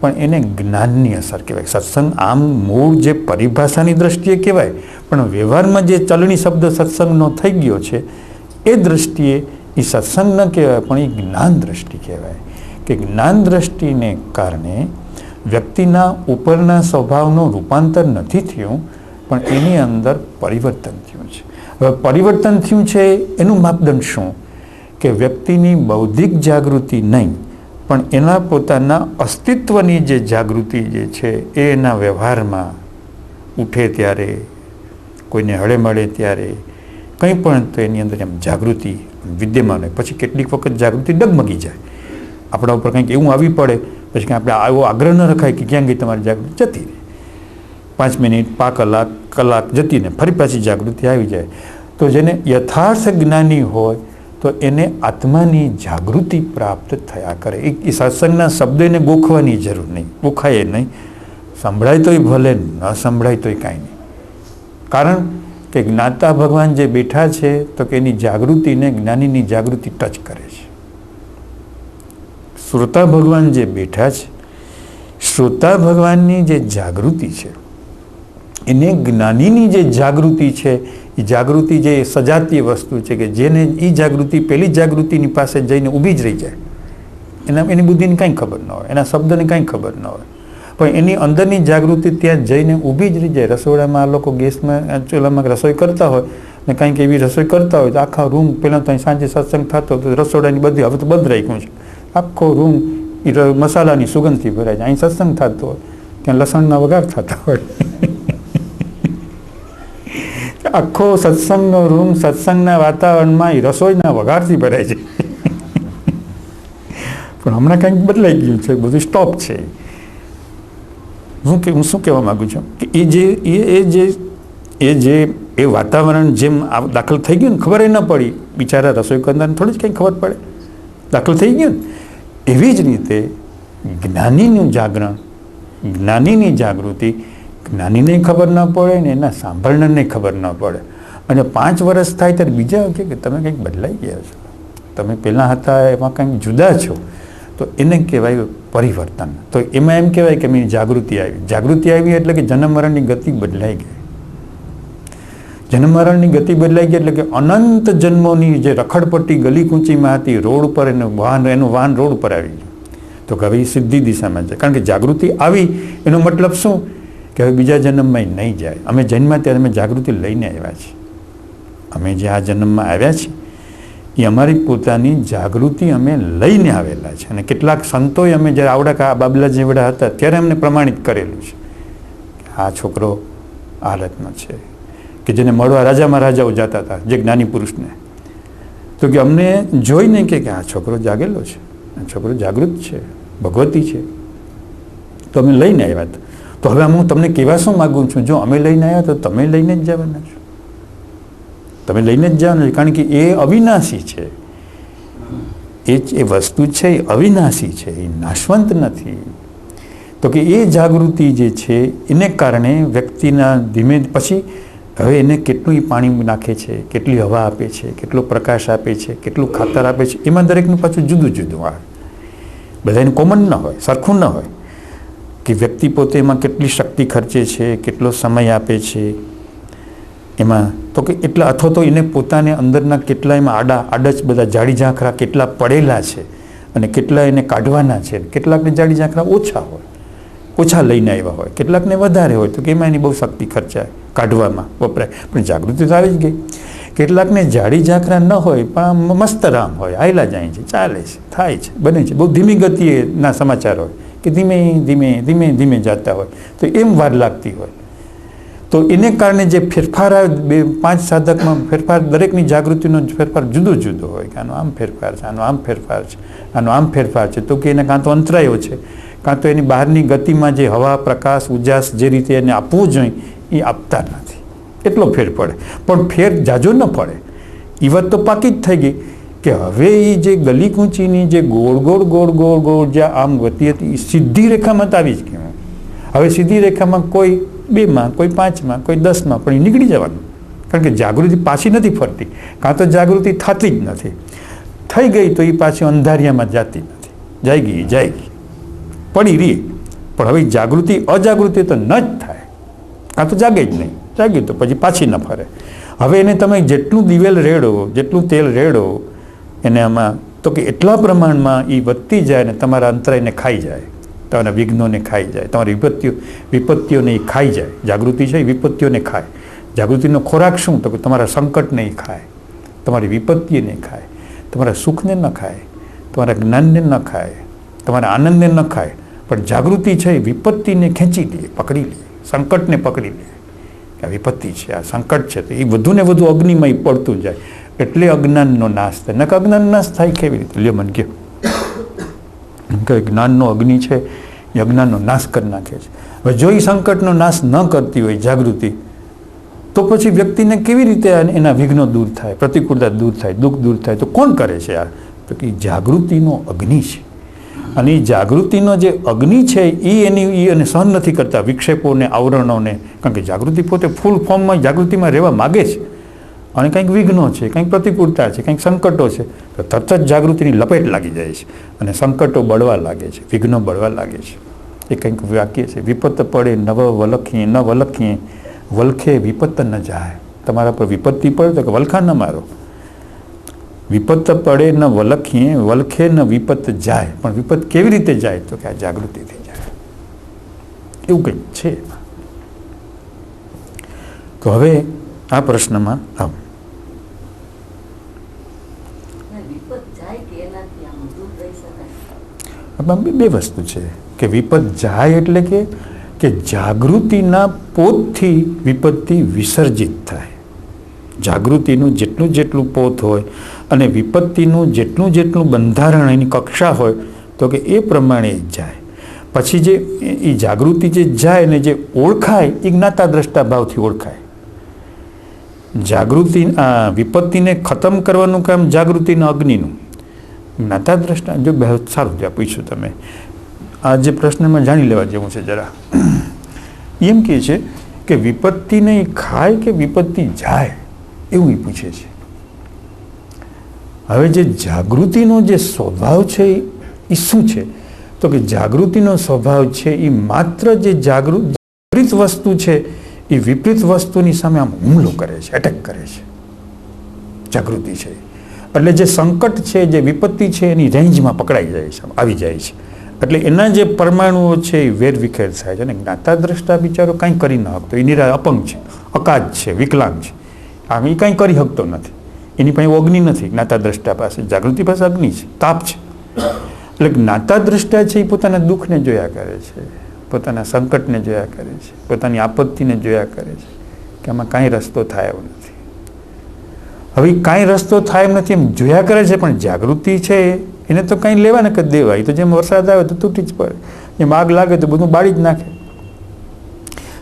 પણ એને જ્ઞાનની અસર કહેવાય. સત્સંગ આમ મૂળ જે પરિભાષાની દ્રષ્ટિએ કહેવાય પણ વ્યવહારમાં જે ચલણી શબ્દ સત્સંગનો થઈ ગયો છે એ દ્રષ્ટિએ એ સત્સંગ ન કહેવાય પણ એ જ્ઞાન દ્રષ્ટિ કહેવાય. કે જ્ઞાન દ્રષ્ટિને કારણે વ્યક્તિના ઉપરના સ્વભાવનું રૂપાંતર નથી થયું પણ એની અંદર પરિવર્તન થયું છે. હવે પરિવર્તન થયું છે એનું માપદંડ શું? કે વ્યક્તિની બૌદ્ધિક જાગૃતિ નહીં પણ એના પોતાના અસ્તિત્વની જે જાગૃતિ જે છે એ એના વ્યવહારમાં ઉઠે ત્યારે, કોઈને હળે મળે ત્યારે કંઈ પણ તો એની અંદર એમ જાગૃતિ વિદ્યમાન હોય. પછી કેટલીક વખત જાગૃતિ ડગમગી જાય, આપણા ઉપર કંઈક એવું આવી પડે, પછી કંઈ આપણે આવો આગ્રહ ન રખાય કે ક્યાં ગઈ તમારી જાગૃતિ, જતી રહે. 5 મિનિટ, 5 કલાક જતી ને ફરી પાછી જાગૃતિ આવી જાય. તો જેને યથાર્થ જ્ઞાની હોય તો એને આત્માની જાગૃતિ પ્રાપ્ત થયા કરે. એ સત્સંગના શબ્દ એને ગોખવાની જરૂર નહીં, ગોખાય નહીં. સંભળાય તોય ભલે, ન સંભળાય તોય કાંઈ નહીં. કારણ કે જ્ઞાતા ભગવાન જે બેઠા છે તો કે એની જાગૃતિને, જ્ઞાનીની જાગૃતિ ટચ કરે છે. શ્રોતા ભગવાન જે બેઠા છે, શ્રોતા ભગવાનની જે જાગૃતિ છે એને જ્ઞાનીની જે જાગૃતિ છે, એ જાગૃતિ જે સજાતીય વસ્તુ છે કે જેને એ જાગૃતિ પેલી જાગૃતિની પાસે જઈને ઊભી જ રહી જાય. એની બુદ્ધિની કાંઈ ખબર ન હોય, એના શબ્દની કાંઈ ખબર ન હોય, પણ એની અંદરની જાગૃતિ ત્યાં જઈને ઊભી જ રહી જાય. રસોડામાં આ લોકો ગેસમાં ચૂલામાં રસોઈ કરતા હોય ને કંઈક એવી રસોઈ કરતા હોય તો આખા રૂમ, પહેલાં તો સાંજે સત્સંગ થતો તો રસોડાની બધી, હવે તો બંધ રાખ્યું છે, આખો રૂમ એ મસાલાની સુગંધથી ભરાય છે. અહીં સત્સંગ થતો હોય ત્યાં લસણના વઘાર થતા હોય, આખો સત્સંગનો રૂમ સત્સંગના વાતાવરણમાં એ રસોઈના વઘારથી ભરાય છે. પણ હમણાં કંઈક બદલાઈ ગયું છે, બધું સ્ટોપ છે. હું શું કહેવા માગું છું કે એ વાતાવરણ જેમ દાખલ થઈ ગયું ને, ખબર ન પડી, બિચારા રસોઈ કરનારને થોડી જ કંઈ ખબર પડે, દાખલ થઈ ગયું ને. એવી જ રીતે જ્ઞાનીનું જાગરણ, જ્ઞાનીની જાગૃતિ જ્ઞાનીને ખબર ન પડે ને એના સાંભળનારને ખબર ન પડે. અને 5 વર્ષ થાય ત્યારે બીજા કે તમે કંઈક બદલાઈ ગયા છો, તમે પહેલાં હતા એમાં કંઈક જુદા છો, તો એને કહેવાય પરિવર્તન. તો એમાં એમ કહેવાય કે એની જાગૃતિ આવી. જાગૃતિ આવી એટલે કે જન્મ મરણની ગતિ બદલાઈ ગઈ. જન્મ મરણની ગતિ બદલાઈ ગઈ એટલે કે અનંત જન્મોની જે રખડપટ્ટી ગલી કૂંચીમાં હતી, રોડ ઉપર એનું વાહન રોડ ઉપર આવી ગયું. તો કે હવે એ સીધી દિશામાં જાય, કારણ કે જાગૃતિ આવી. એનો મતલબ શું કે હવે બીજા જન્મમાં નહીં જાય. અમે જન્મ્યા ત્યારે અમે જાગૃતિ લઈને આવ્યા છીએ. અમે જે આ જન્મમાં આવ્યા છીએ એ અમારી પોતાની જાગૃતિ અમે લઈને આવેલા છે. અને કેટલાક સંતોએ અમે જ્યારે આવડા બાબલા જેવડા હતા ત્યારે અમને પ્રમાણિત કરેલું છે કે આ છોકરો આ રત્ન છે, કે જેને મળવા રાજામાં રાજાઓ જતા હતા, જે જ્ઞાની પુરુષને, તો કે અમને જોઈને કે આ છોકરો જાગેલો છે, આ છોકરો જાગૃત છે, ભગવતી છે, તો અમે લઈને આવ્યા હતા. તો હવે હું તમને કહેવા શું માગું છું, જો અમે લઈને આવ્યા તો તમે લઈને જ જવાના છો, તમે લઈને જ જવાના છો. કારણ કે એ અવિનાશી છે, એ વસ્તુ છે એ અવિનાશી છે, એ નાશવંત નથી. તો કે એ જાગૃતિ જે છે એને કારણે વ્યક્તિના ધીમે પછી હવે એને કેટલું પાણી નાખે છે, કેટલી હવા આપે છે, કેટલો પ્રકાશ આપે છે, કેટલું ખાતર આપે છે, એમાં દરેકનું પાછું જુદું જુદું આવે. બધાને કોમન ન હોય, સરખું ન હોય કે વ્યક્તિ પોતે એમાં કેટલી શક્તિ ખર્ચે છે, કેટલો સમય આપે છે એમાં. તો કે એટલા, અથવા તો એને પોતાને અંદરના કેટલા એમાં આડજ બધા જાડી ઝાંખરા કેટલા પડેલા છે અને કેટલા એને કાઢવાના છે. કેટલાકને જાડી ઝાંખરા ઓછા હોય, ઓછા લઈને આવ્યા હોય, કેટલાકને વધારે હોય, તો કે એમાં એની બહુ શક્તિ ખર્ચાય, કાઢવામાં વપરાય. પણ જાગૃતિ તો આવી જ ગઈ. કેટલાકને જાડી ઝાંખરા ન હોય પણ મસ્તરામ હોય, આયલા જાય છે, ચાલે છે, થાય છે, બને છે, બહુ ધીમી ગતિએ ના સમાચાર હોય કે ધીમે ધીમે ધીમે ધીમે જતા હોય, તો એમ વાર લાગતી હોય. તો એને કારણે જે ફેરફાર આવે, 5 સાધકમાં ફેરફાર, દરેકની જાગૃતિનો ફેરફાર જુદો જુદો હોય કે આનો આમ ફેરફાર છે, આનો આમ ફેરફાર છે, આનો આમ ફેરફાર છે. તો કે એને કાં તો અંતરાયો છે, કાં તો એની બહારની ગતિમાં જે હવા, પ્રકાશ, ઉજાસ જે રીતે એને આપવું જોઈએ એ આપતા નથી, એટલો ફેર પડે. પણ ફેર જાજો ન પડે. એ વાત તો પાકી જ થઈ ગઈ કે હવે એ જે ગલી કૂંચીની જે ગોળ ગોળ ગોળ ગોળ ગોળ જ્યાં આમ ગતિ હતી એ સીધી રેખામાં તો આવી જ ગયું. હવે સીધી રેખામાં કોઈ 2માં, કોઈ 5માં, કોઈ 10માં, પણ એ નીકળી જવાનું. કારણ કે જાગૃતિ પાછી નથી ફરતી, કાં તો જાગૃતિ થતી જ નથી. થઈ ગઈ તો એ પાછી અંધારિયામાં જતી નથી, જાય ગઈ પડી રહી. પણ હવે જાગૃતિ અજાગૃતિ તો ન જ થાય, કાં તો જાગે જ નહીં, જાગ્યું તો પછી પાછી ન ફરે. હવે એને તમે જેટલું દિવેલ રેડો, જેટલું તેલ રેડો એને આમાં, તો કે એટલા પ્રમાણમાં એ વધતી જાય ને તમારા અંતરાયને ખાઈ જાય, તમારા વિઘ્નોને ખાઈ જાય, તમારી વિપત્તિઓને એ ખાઈ જાય. જાગૃતિ છે એ વિપત્તિઓને ખાય. જાગૃતિનો ખોરાક શું? તો કે તમારા સંકટને એ ખાય, તમારી વિપત્તિને ખાય, તમારા સુખને ન ખાય, તમારા જ્ઞાનને ન ખાય, તમારા આનંદને ન ખાય, પણ જાગૃતિ છે એ વિપત્તિને ખેંચી લે, પકડી લે, સંકટને પકડી લે કે આ વિપત્તિ છે, આ સંકટ છે, તો એ વધુ ને વધુ અગ્નિમય પડતું જાય, એટલે અજ્ઞાનનો નાશ થાય. નકર અજ્ઞાનનો નાશ થાય કેવી રીતે? લ્યો મને કહો કે જ્ઞાનનો અગ્નિ છે એ અજ્ઞાનનો નાશ કરી નાખે છે. હવે જો એ સંકટનો નાશ ન કરતી હોય જાગૃતિ, તો પછી વ્યક્તિને કેવી રીતે એના વિઘ્નો દૂર થાય, પ્રતિકૂળતા દૂર થાય, દુઃખ દૂર થાય? તો કોણ કરે છે આ? તો કે જાગૃતિનો અગ્નિ છે. અને એ જાગૃતિનો જે અગ્નિ છે એ એને સહન નથી કરતા વિક્ષેપોને, આવરણોને. કારણ કે જાગૃતિ પોતે ફૂલ ફોર્મમાં જાગૃતિમાં રહેવા માગે છે, અને કંઈક વિઘ્નો છે, કંઈક પ્રતિકૂળતા છે, કંઈક સંકટો છે, તો તરત જ જાગૃતિની લપેટ લાગી જાય છે અને સંકટો બળવા લાગે છે, વિઘ્નો બળવા લાગે છે. એ કંઈક વાક્ય છે, વિપત્ત પડે નવ વલખીએ, ન વલખીએ વલખે વિપત્ત ન જાય. તમારા પર વિપત્તિ પડે તો કે વલખા ન મારો. વિપત્ત પડે ન વલખીએ વલખે ન વિપત્ત જાય. પણ વિપત્ત કેવી રીતે જાય? તો કે આ જાગૃતિથી જાય. એવું કંઈક છે. તો હવે આ પ્રશ્નમાં આવો. બે વસ્તુ છે કે વિપત જાય એટલે કે જાગૃતિના પોતથી વિપત્તિ વિસર્જિત થાય. જાગૃતિનું જેટલું પોત હોય અને વિપત્તિનું જેટલું બંધારણ એની કક્ષા હોય, તો કે એ પ્રમાણે જાય. પછી જે એ જાગૃતિ જે જાય ને જે ઓળખાય એ જ્ઞાતા દ્રષ્ટા ભાવથી ઓળખાય. જાગૃતિ વિપત્તિને ખતમ કરવાનું કામ જાગૃતિના અગ્નિનું. જ્ઞાતા દ્રષ્ટા જો બહુ સારું ત્યાં પૂછ્યું તમે. આ જે પ્રશ્નમાં જાણી લેવા જેવું છે જરા. એમ કહે છે કે વિપત્તિ નહીં ખાય કે વિપત્તિ જાય, એવું એ પૂછે છે. હવે જે જાગૃતિનો જે સ્વભાવ છે એ શું છે? તો કે જાગૃતિનો સ્વભાવ છે એ માત્ર જે વિપરીત વસ્તુ છે એ વિપરીત વસ્તુની સામે આમ હુમલો કરે છે, એટેક કરે છે. જાગૃતિ છે એટલે જે સંકટ છે, જે વિપત્તિ છે એની રેન્જમાં પકડાઈ જાય છે, આવી જાય છે. એટલે એના જે પરમાણુઓ છે એ વેરવિખેર થાય છે. અને જ્ઞાતા દ્રષ્ટા બિચારો કાંઈ કરી ન શકતો, એ અપંગ છે, અકાજ છે, વિકલાંગ છે. આમ એ કાંઈ કરી શકતો નથી. એની પાસે અગ્નિ નથી. જ્ઞાતા દ્રષ્ટા પાસે, જાગૃતિ પાસે અગ્નિ છે, તાપ છે. એટલે જ્ઞાતા દ્રષ્ટા છે એ પોતાના દુઃખને જોયા કરે છે, પોતાના સંકટને જોયા કરે છે, પોતાની આપત્તિને જોયા કરે છે કે આમાં કાંઈ રસ્તો થાય એવો નથી. હવે કાંઈ રસ્તો થાય એમ નથી એમ જોયા કરે છે, પણ જાગૃતિ છે એને તો કંઈ લેવા ને કદ દેવાય. તો જેમ વરસાદ આવે તો તૂટી જ પડે, જેમ આગ લાગે તો બધું બાળી જ નાખે.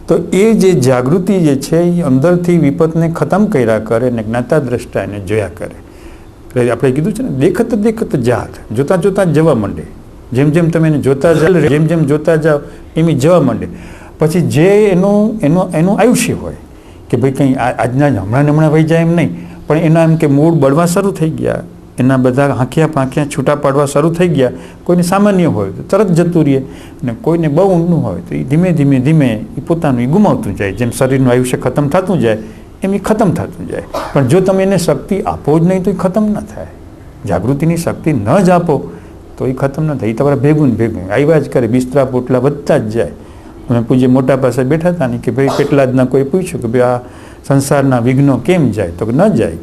તો એ જે જાગૃતિ જે છે એ અંદરથી વિપતને ખતમ કર્યા કરે અને જ્ઞાતા દ્રષ્ટા એને જોયા કરે. આપણે કીધું છે ને, દેખત જાત, જોતા જોતા જવા માંડે. જેમ જેમ તમે એને જોતા જાઓ, જેમ જેમ જોતા જાઓ એમ જવા માંડે. પછી જે એનું આયુષ્ય હોય કે ભાઈ કંઈ આજના હમણાં વહી જાય એમ નહીં, પણ એના એમ કે મૂળ બળવા શરૂ થઈ ગયા, એના બધા આંખ્યા પાંખ્યા છૂટા પાડવા શરૂ થઈ ગયા. કોઈને સામાન્ય હોય તો તરત જતું રહે, અને કોઈને બહુ ઊંડું હોય તો એ ધીમે એ પોતાનું એ ગુમાવતું જાય. જેમ શરીરનું આયુષ્ય ખતમ થતું જાય એમ એ ખતમ થતું જાય. પણ જો તમે એને શક્તિ આપો જ નહીં તો એ ખતમ ન થાય. જાગૃતિની શક્તિ ન જ આપો તો એ ખતમ ન થાય. એ તમારા ભેગું આવ્યા જ કરે, બિસ્તરા પોટલા વધતા જ જાય. અમે પૂજ્ય મોટા પાસે બેઠા હતા ને કે ભાઈ કેટલા જ ના કોઈ પૂછ્યું કે ભાઈ આ સંસારના વિઘ્નો કેમ જાય? તો કે ન જાય.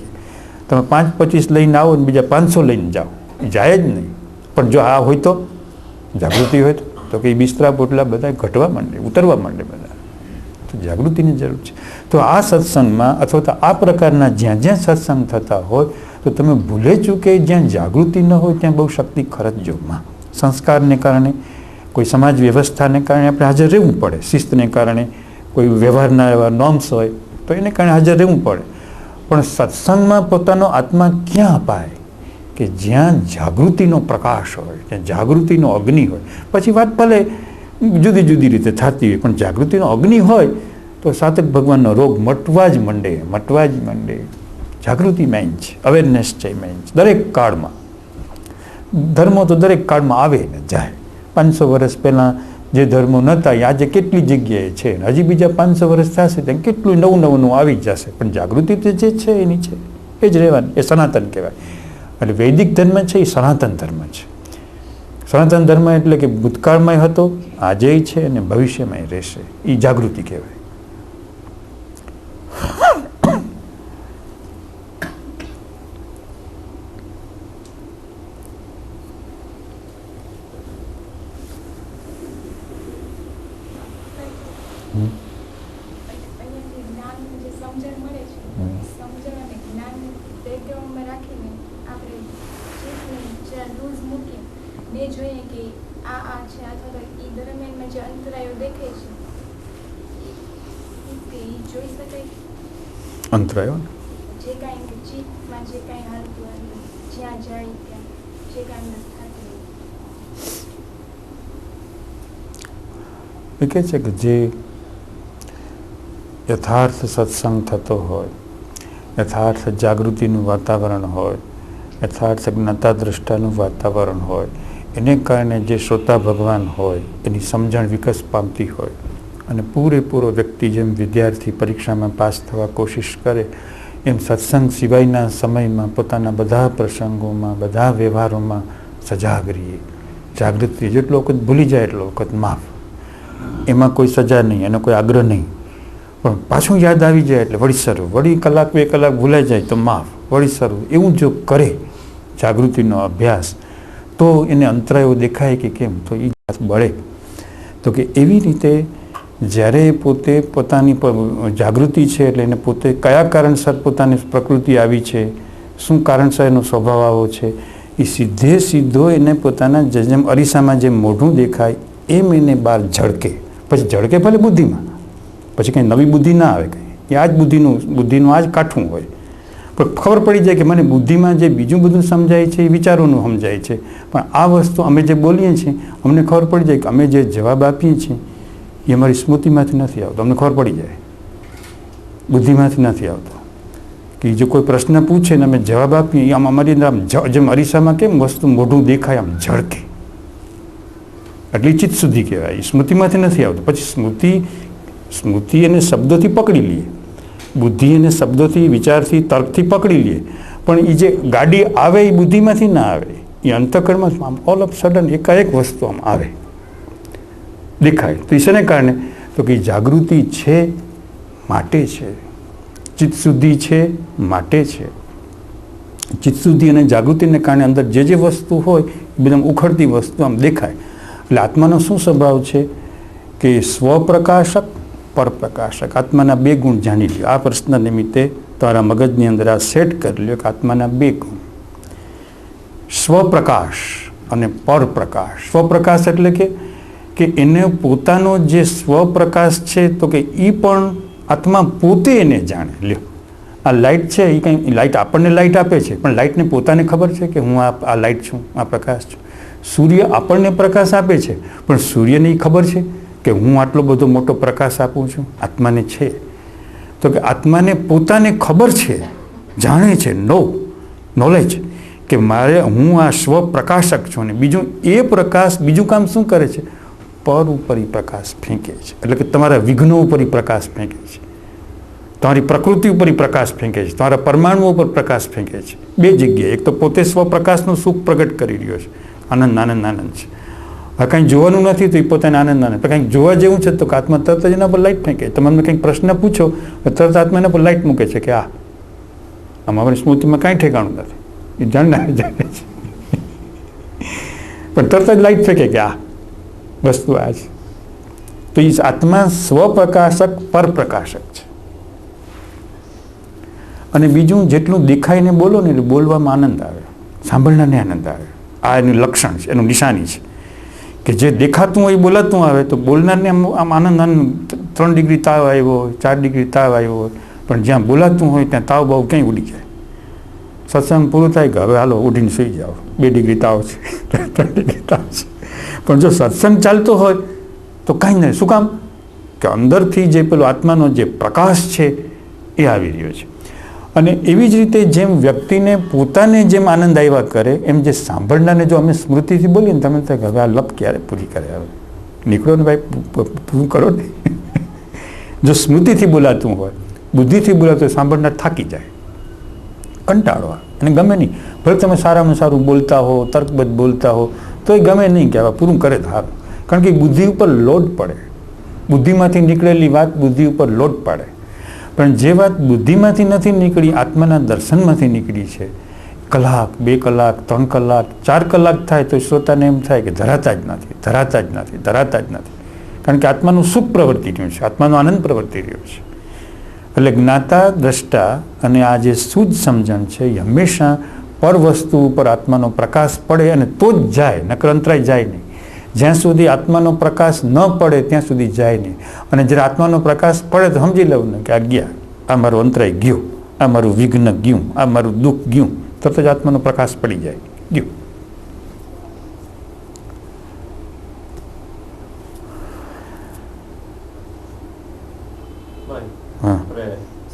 તમે 5-25 લઈને આવો ને બીજા 500 લઈને જાઓ, એ જાય જ નહીં. પણ જો આ હોય તો, જાગૃતિ હોય તો કે એ બિસ્તરા પોટલા બધા ઘટવા માંડે, ઉતરવા માંડે બધા. તો જાગૃતિની જરૂર છે. તો આ સત્સંગમાં અથવા તો આ પ્રકારના જ્યાં જ્યાં સત્સંગ થતા હોય તો તમે ભૂલે ચૂકે જ્યાં જાગૃતિ ન હોય ત્યાં બહુ શક્તિ ખરજોમાં. સંસ્કારને કારણે, કોઈ સમાજ વ્યવસ્થાને કારણે આપણે હાજર રહેવું પડે, શિસ્તને કારણે, કોઈ વ્યવહારના એવા નોર્મ્સ હોય તો એને કારણે હાજર રહેવું પડે. પણ સત્સંગમાં પોતાનો આત્મા ક્યાં અપાય? કે જ્યાં જાગૃતિનો પ્રકાશ હોય, જ્યાં જાગૃતિનો અગ્નિ હોય. પછી વાત ભલે જુદી જુદી રીતે થતી હોય, પણ જાગૃતિનો અગ્નિ હોય તો સાતક ભગવાનનો રોગ મટવા જ માંડે. જાગૃતિ મેઇન છે, અવેરનેસ છે મેઇન છે. દરેક કાળમાં ધર્મો તો દરેક કાળમાં આવે ને જાય. 500 વર્ષ પહેલાં જે ધર્મો નહોતા એ આજે કેટલી જગ્યાએ છે, હજી બીજા 500 વર્ષ થશે ત્યાં કેટલું નવું આવી જશે. પણ જાગૃતિ તો જે છે એની છે, એ જ રહેવાની. એ સનાતન કહેવાય. એટલે વૈદિક ધર્મ છે એ સનાતન ધર્મ છે. સનાતન ધર્મ એટલે કે ભૂતકાળમાં હતો, આજે છે અને ભવિષ્યમાં રહેશે. એ જાગૃતિ કહેવાય. સત્સંગમાં રાખીને આપણે ચિત્તને જે લૂઝ મૂકીએ ને જોઈએ કે આ છે અથવા તો એ દરમિયાનમાં જે અંતરાયો દેખાય છે એ જોઈ શકાય. અંતરાયો ને જે કાંઈ ચિત્તમાં જે કાંઈ હાલતું હોય જ્યાં જાય ત્યાં જે કાંઈ થતું એ કહે છે કે જે યથાર્થ સત્સંગ થતો હોય, યથાર્થ જાગૃતિનું વાતાવરણ હોય, યથાર્થ જ્ઞાતા દ્રષ્ટાનું વાતાવરણ હોય, એને કારણે જે શ્રોતા ભગવાન હોય એની સમજણ વિકાસ પામતી હોય અને પૂરેપૂરો વ્યક્તિ જેમ વિદ્યાર્થી પરીક્ષામાં પાસ થવા કોશિશ કરે એમ સત્સંગ સિવાયના સમયમાં પોતાના બધા પ્રસંગોમાં, બધા વ્યવહારોમાં સજાગ રહીએ, જાગૃત રહીએ. જેટલો વખત ભૂલી જાય એટલો વખત માફ. એમાં કોઈ સજા નહીં, એનો કોઈ આગ્રહ નહીં, પણ પાછું યાદ આવી જાય એટલે વળી શરૂ, વળી કલાક 2 કલાક ભૂલાઈ જાય તો માફ, વળી શરૂ. એવું જો કરે જાગૃતિનો અભ્યાસ તો એને અંતરાયો દેખાય કે કેમ, તો એ બળે. તો કે એવી રીતે જ્યારે પોતે પોતાની જાગૃતિ છે એટલે એને પોતે કયા કારણસર પોતાની પ્રકૃતિ આવી છે, શું કારણસર એનો સ્વભાવ આવો છે, એ સીધો એને પોતાના જેમ અરીસામાં જેમ મોઢું દેખાય એમ એને બહાર ઝળકે. પછી ઝળકે ભલે બુદ્ધિમાં, પછી કંઈ નવી બુદ્ધિ ના આવે, કંઈ એ આ જ બુદ્ધિનું આ જ કાઠું હોય, પણ ખબર પડી જાય કે મને બુદ્ધિમાં જે બીજું બધું સમજાય છે એ વિચારોનું સમજાય છે, પણ આ વસ્તુ અમે જે બોલીએ છીએ અમને ખબર પડી જાય કે અમે જે જવાબ આપીએ છીએ એ અમારી સ્મૃતિમાંથી નથી આવતો. અમને ખબર પડી જાય બુદ્ધિમાંથી નથી આવતો. કે જો કોઈ પ્રશ્ન પૂછે ને અમે જવાબ આપીએ આમ અમારી અંદર આમ જેમ અરીસામાં કેમ વસ્તુ મોઢું દેખાય આમ ઝળકે, એટલી ચિત્ત શુદ્ધિ કહેવાય. એ સ્મૃતિમાંથી નથી આવતો. પછી સ્મૃતિ એને શબ્દોથી પકડી લઈએ, બુદ્ધિ એને શબ્દોથી, વિચારથી, તર્કથી પકડી લઈએ, પણ એ જે ગાડી આવે એ બુદ્ધિમાંથી ના આવે, એ અંતઃકરણમાં આમ ઓલ ઓફ સડન એકાએક વસ્તુ આમ આવે, દેખાય. તો એ શેને કારણે? તો કે જાગૃતિ છે માટે છે, ચિત્ત શુદ્ધિ છે માટે છે. ચિત્ત શુદ્ધિ અને જાગૃતિને કારણે અંદર જે વસ્તુ હોય એ બધી ઉખડતી વસ્તુ આમ દેખાય. એટલે આત્માનો શું સ્વભાવ છે કે સ્વપ્રકાશક, પરપ્રકાશક. આત્માના 2 ગુણ જાણી લ્યો. આ પ્રશ્ન નિમિત્તે તારા મગજની અંદર આ સેટ કરી લ્યો કે આત્માના 2 ગુણ, સ્વપ્રકાશ અને પરપ્રકાશ. સ્વપ્રકાશ એટલે કે એને પોતાનો જે સ્વપ્રકાશ છે તો કે એ પણ આત્મા પોતે એને જાણે. લ્યો, આ લાઇટ છે એ કંઈ લાઇટ આપણને લાઇટ આપે છે, પણ લાઇટને પોતાને ખબર છે કે હું આ લાઇટ છું, આ પ્રકાશ છું. સૂર્ય આપણને પ્રકાશ આપે છે, પણ સૂર્યને ખબર છે કે હું આટલો બધો મોટો પ્રકાશ આપું છું? આત્માને છે. તો કે આત્માને પોતાને ખબર છે, જાણે છે, નોલેજ કે હું આ સ્વપ્રકાશક છું. અને બીજું એ પ્રકાશ બીજું કામ શું કરે છે? પર ઉપર પ્રકાશ ફેંકે છે. એટલે કે તમારા વિઘ્નો ઉપર પ્રકાશ ફેંકે છે, તમારી પ્રકૃતિ ઉપર પ્રકાશ ફેંકે છે, તમારા પરમાણુઓ ઉપર પ્રકાશ ફેંકે છે. 2 જગ્યાએ. એક તો પોતે સ્વપ્રકાશનું સુખ પ્રગટ કરી રહ્યો છે, આનંદ છે. હવે કંઈ જોવાનું નથી તો એ પોતાને આનંદ. કંઈક જોવા જેવું છે તો આત્મા તરત જ એના પર લાઇટ ફેંકે. તમે કંઈક પ્રશ્ન પૂછો તરત આત્મા એના પર લાઇટ મૂકે છે કે આમાં અમારી સ્મૃતિમાં કાંઈ ઠેકાણું નથી, એ જાણનાર જાણે છે, પણ તરત જ લાઇટ ફેંકે કે વસ્તુ આ છે. તો એ આત્મા સ્વપ્રકાશક, પરપ્રકાશક છે. અને બીજું જેટલું દેખાઈને બોલો ને એટલે બોલવામાં આનંદ આવે, સાંભળનારને આનંદ આવે. આ એનું લક્ષણ છે, એનું નિશાની છે કે જે દેખાતું હોય એ બોલાતું આવે તો બોલનારને આમ આનંદ 3 ડિગ્રી તાવ આવ્યો હોય, 4 ડિગ્રી તાવ આવ્યો હોય, પણ જ્યાં બોલાતું હોય ત્યાં તાવ બાવ ક્યાંય ઉડી જાય. સત્સંગ પૂરું થાય કે હવે હાલો ઉઠીને સૂઈ જાઓ, 2 ડિગ્રી તાવ છે, 3 ડિગ્રી તાવ છે. પણ જો સત્સંગ ચાલતો હોય તો કાંઈ નહીં. શું કામ? કે અંદરથી જે પેલો આત્માનો જે પ્રકાશ છે એ આવી રહ્યો છે. અને એવી જ રીતે જેમ વ્યક્તિને પોતાને જેમ આનંદ આવ્યા કરે એમ જે સાંભળનારને જો અમે સ્મૃતિથી બોલીએ ને તમે થાય કે હવે આ લપ ક્યારે પૂરી કરે, હવે નીકળો ને ભાઈ, પૂરું કરો ને. જો સ્મૃતિથી બોલાતું હોય, બુદ્ધિથી બોલાતું હોય, સાંભળનાર થાકી જાય, કંટાળો અને ગમે નહીં. ભલે તમે સારામાં સારું બોલતા હો, તર્કબદ્ધ બોલતા હો, તો એ ગમે નહીં કે હવે પૂરું કરે તો સારું. કારણ કે બુદ્ધિ ઉપર લોડ પડે, બુદ્ધિમાંથી નીકળેલી વાત બુદ્ધિ ઉપર લોડ પડે. પણ જે વાત બુદ્ધિમાંથી નથી નીકળી, આત્માના દર્શનમાંથી નીકળી છે, કલાક, 2 કલાક, 3 કલાક, 4 કલાક થાય તો શ્રોતાને એમ થાય કે ધરાતા જ નથી. કારણ કે આત્માનું સુખ પ્રવર્તી રહ્યું છે, આત્માનો આનંદ પ્રવર્તી રહ્યો છે. એટલે જ્ઞાતા દ્રષ્ટા અને આ જે શુદ્ધ સમજણ છે એ હંમેશા પર વસ્તુ ઉપર આત્માનો પ્રકાશ પડે અને તો જ જાય, નકર અંતરાય જાય નહીં. જ્યાં સુધી આત્માનો પ્રકાશ ન પડે ત્યાં સુધી જાય નહીં. અને જ્યારે આત્માનો પ્રકાશ પડે તો સમજી લેવું ને કે આ ગયા, આ મારું અંતરાય ગયું, આ મારું વિઘ્ન ગયું, આ મારું દુઃખ ગયું, તરત જ આત્માનો પ્રકાશ પડી જાય, ગયું. હા,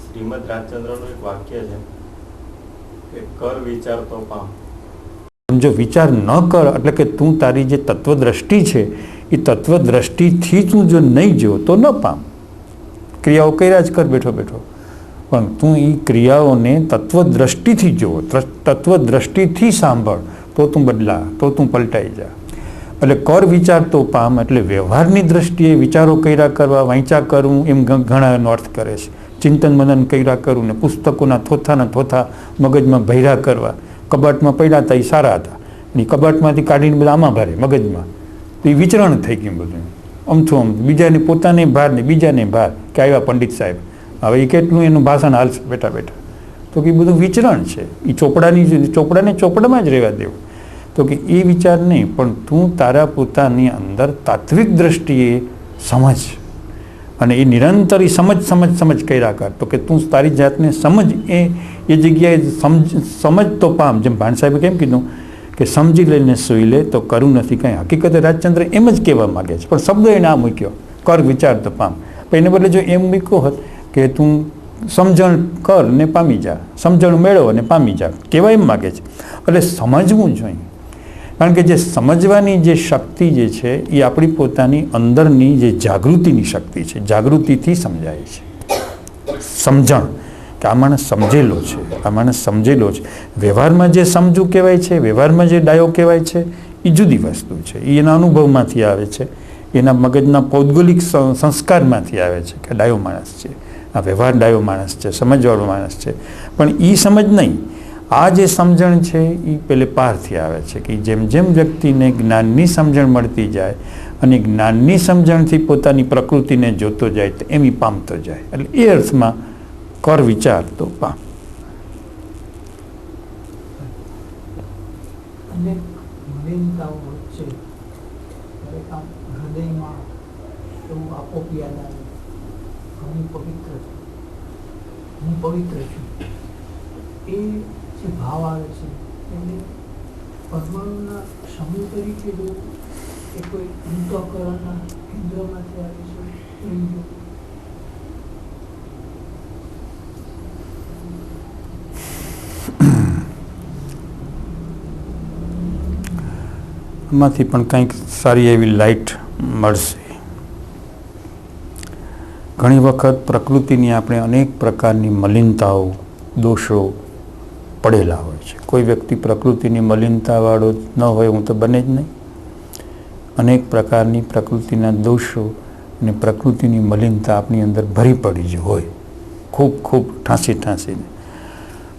શ્રીમદ રાજચંદ્રનું એક વાક્ય છે કે કર વિચાર તો પામ. જો વિચાર ન કર એટલે કે તું તારી જે તત્વદ્રષ્ટિ છે એ તત્વદ્રષ્ટિથી તું જો નહીં જો તો ન પામ. ક્રિયાઓ કર્યા જ કર બેઠો બેઠો, પણ તું એ ક્રિયાઓને તત્વદ્રષ્ટિથી જુઓ, તત્વદ્રષ્ટિથી સાંભળ, તો તું બદલા, તો તું પલટાઈ જા. એટલે કર વિચાર તો પામ એટલે વ્યવહારની દ્રષ્ટિએ વિચારો કર્યા કરવા, વાંચા કરવું એમ ઘણા એનો અર્થ કરે છે. ચિંતન મનન કર્યા કરવું ને પુસ્તકોના થોથાના થોથા મગજમાં ભર્યા કરવા. કબાટમાં પડ્યા હતા એ સારા હતા, એ કબાટમાંથી કાઢીને બધા આમાં ભારે મગજમાં, તો એ વિચરણ થઈ ગયું બધું અમથું અમથું, બીજાને પોતાને ભાર ને બીજાને ભાર કે આવ્યા પંડિત સાહેબ, હવે એ કેટલું એનું ભાષણ હાલશે બેઠા બેઠા. તો કે એ બધું વિચરણ છે, એ ચોપડાને ચોપડામાં જ રહેવા દેવું. તો કે એ વિચાર નહીં, પણ તું તારા પોતાની અંદર તાત્વિક દ્રષ્ટિએ સમજ, અને એ નિરંતર એ સમજ કર્યા કર. તો કે તું તારી જાતને સમજ, એ જગ્યાએ સમજ તો પામ. જેમ ભાણ સાહેબે કેમ કીધું કે સમજી લઈને સૂઈ લે તો કરવું નથી કંઈ. હકીકતે રાજચંદ્ર એમ જ કહેવા માગે છે, પણ શબ્દ એને આ મૂક્યો, કર વિચાર તો પામ. પણ એને બદલે જો એમ મૂક્યો હોત કે તું સમજણ કર ને પામી જા, સમજણ મેળવો ને પામી જા, કહેવા એમ માગે છે. એટલે સમજવું જોઈએ, કારણ કે જે સમજવાની જે શક્તિ જે છે એ આપણી પોતાની અંદરની જે જાગૃતિની શક્તિ છે, જાગૃતિથી સમજાય છે. સમજણ કે આ માણસ સમજેલો છે, આ માણસ સમજેલો છે. વ્યવહારમાં જે સમજવું કહેવાય છે, વ્યવહારમાં જે ડાયો કહેવાય છે, એ જુદી વસ્તુ છે. એ એના અનુભવમાંથી આવે છે, એના મગજના પૌદ્ગલિક સંસ્કારમાંથી આવે છે કે ડાયો માણસ છે, આ વ્યવહાર ડાયો માણસ છે, સમજવાળો માણસ છે. પણ એ સમજ નહીં, આ જે સમજણ છે એ પેલે પારથી આવે છે કે જેમ જેમ વ્યક્તિને જ્ઞાનની સમજણ મળતી જાય અને જ્ઞાનની સમજણથી પોતાની પ્રકૃતિને જોતો જાય તો એમ પામતો જાય. એટલે એ અર્થમાં કર વિચાર તો પામ. અનેક મલિનતાઓ વચ્ચે દરેક આમ હૃદયમાં એવું આપોપ યાદ આવે, હું પવિત્ર છું, હું પવિત્ર છું. એ જે ભાવ આવે છે એને પરમાણુના સમૂહ તરીકે જો એ કોઈ અંતઃકરણના કેન્દ્રમાંથી આવે છે એમ જો માંથી પણ કંઈક સારી એવી લાઇટ મળશે. ઘણી વખત પ્રકૃતિની આપણે અનેક પ્રકારની મલિનતાઓ, દોષો પડેલા હોય છે. કોઈ વ્યક્તિ પ્રકૃતિની મલિનતાવાળો ન હોય હું તો બને જ નહીં. અનેક પ્રકારની પ્રકૃતિના દોષો અને પ્રકૃતિની મલિનતા આપણી અંદર ભરી પડી જ હોય, ખૂબ ખૂબ ઠાંસીને.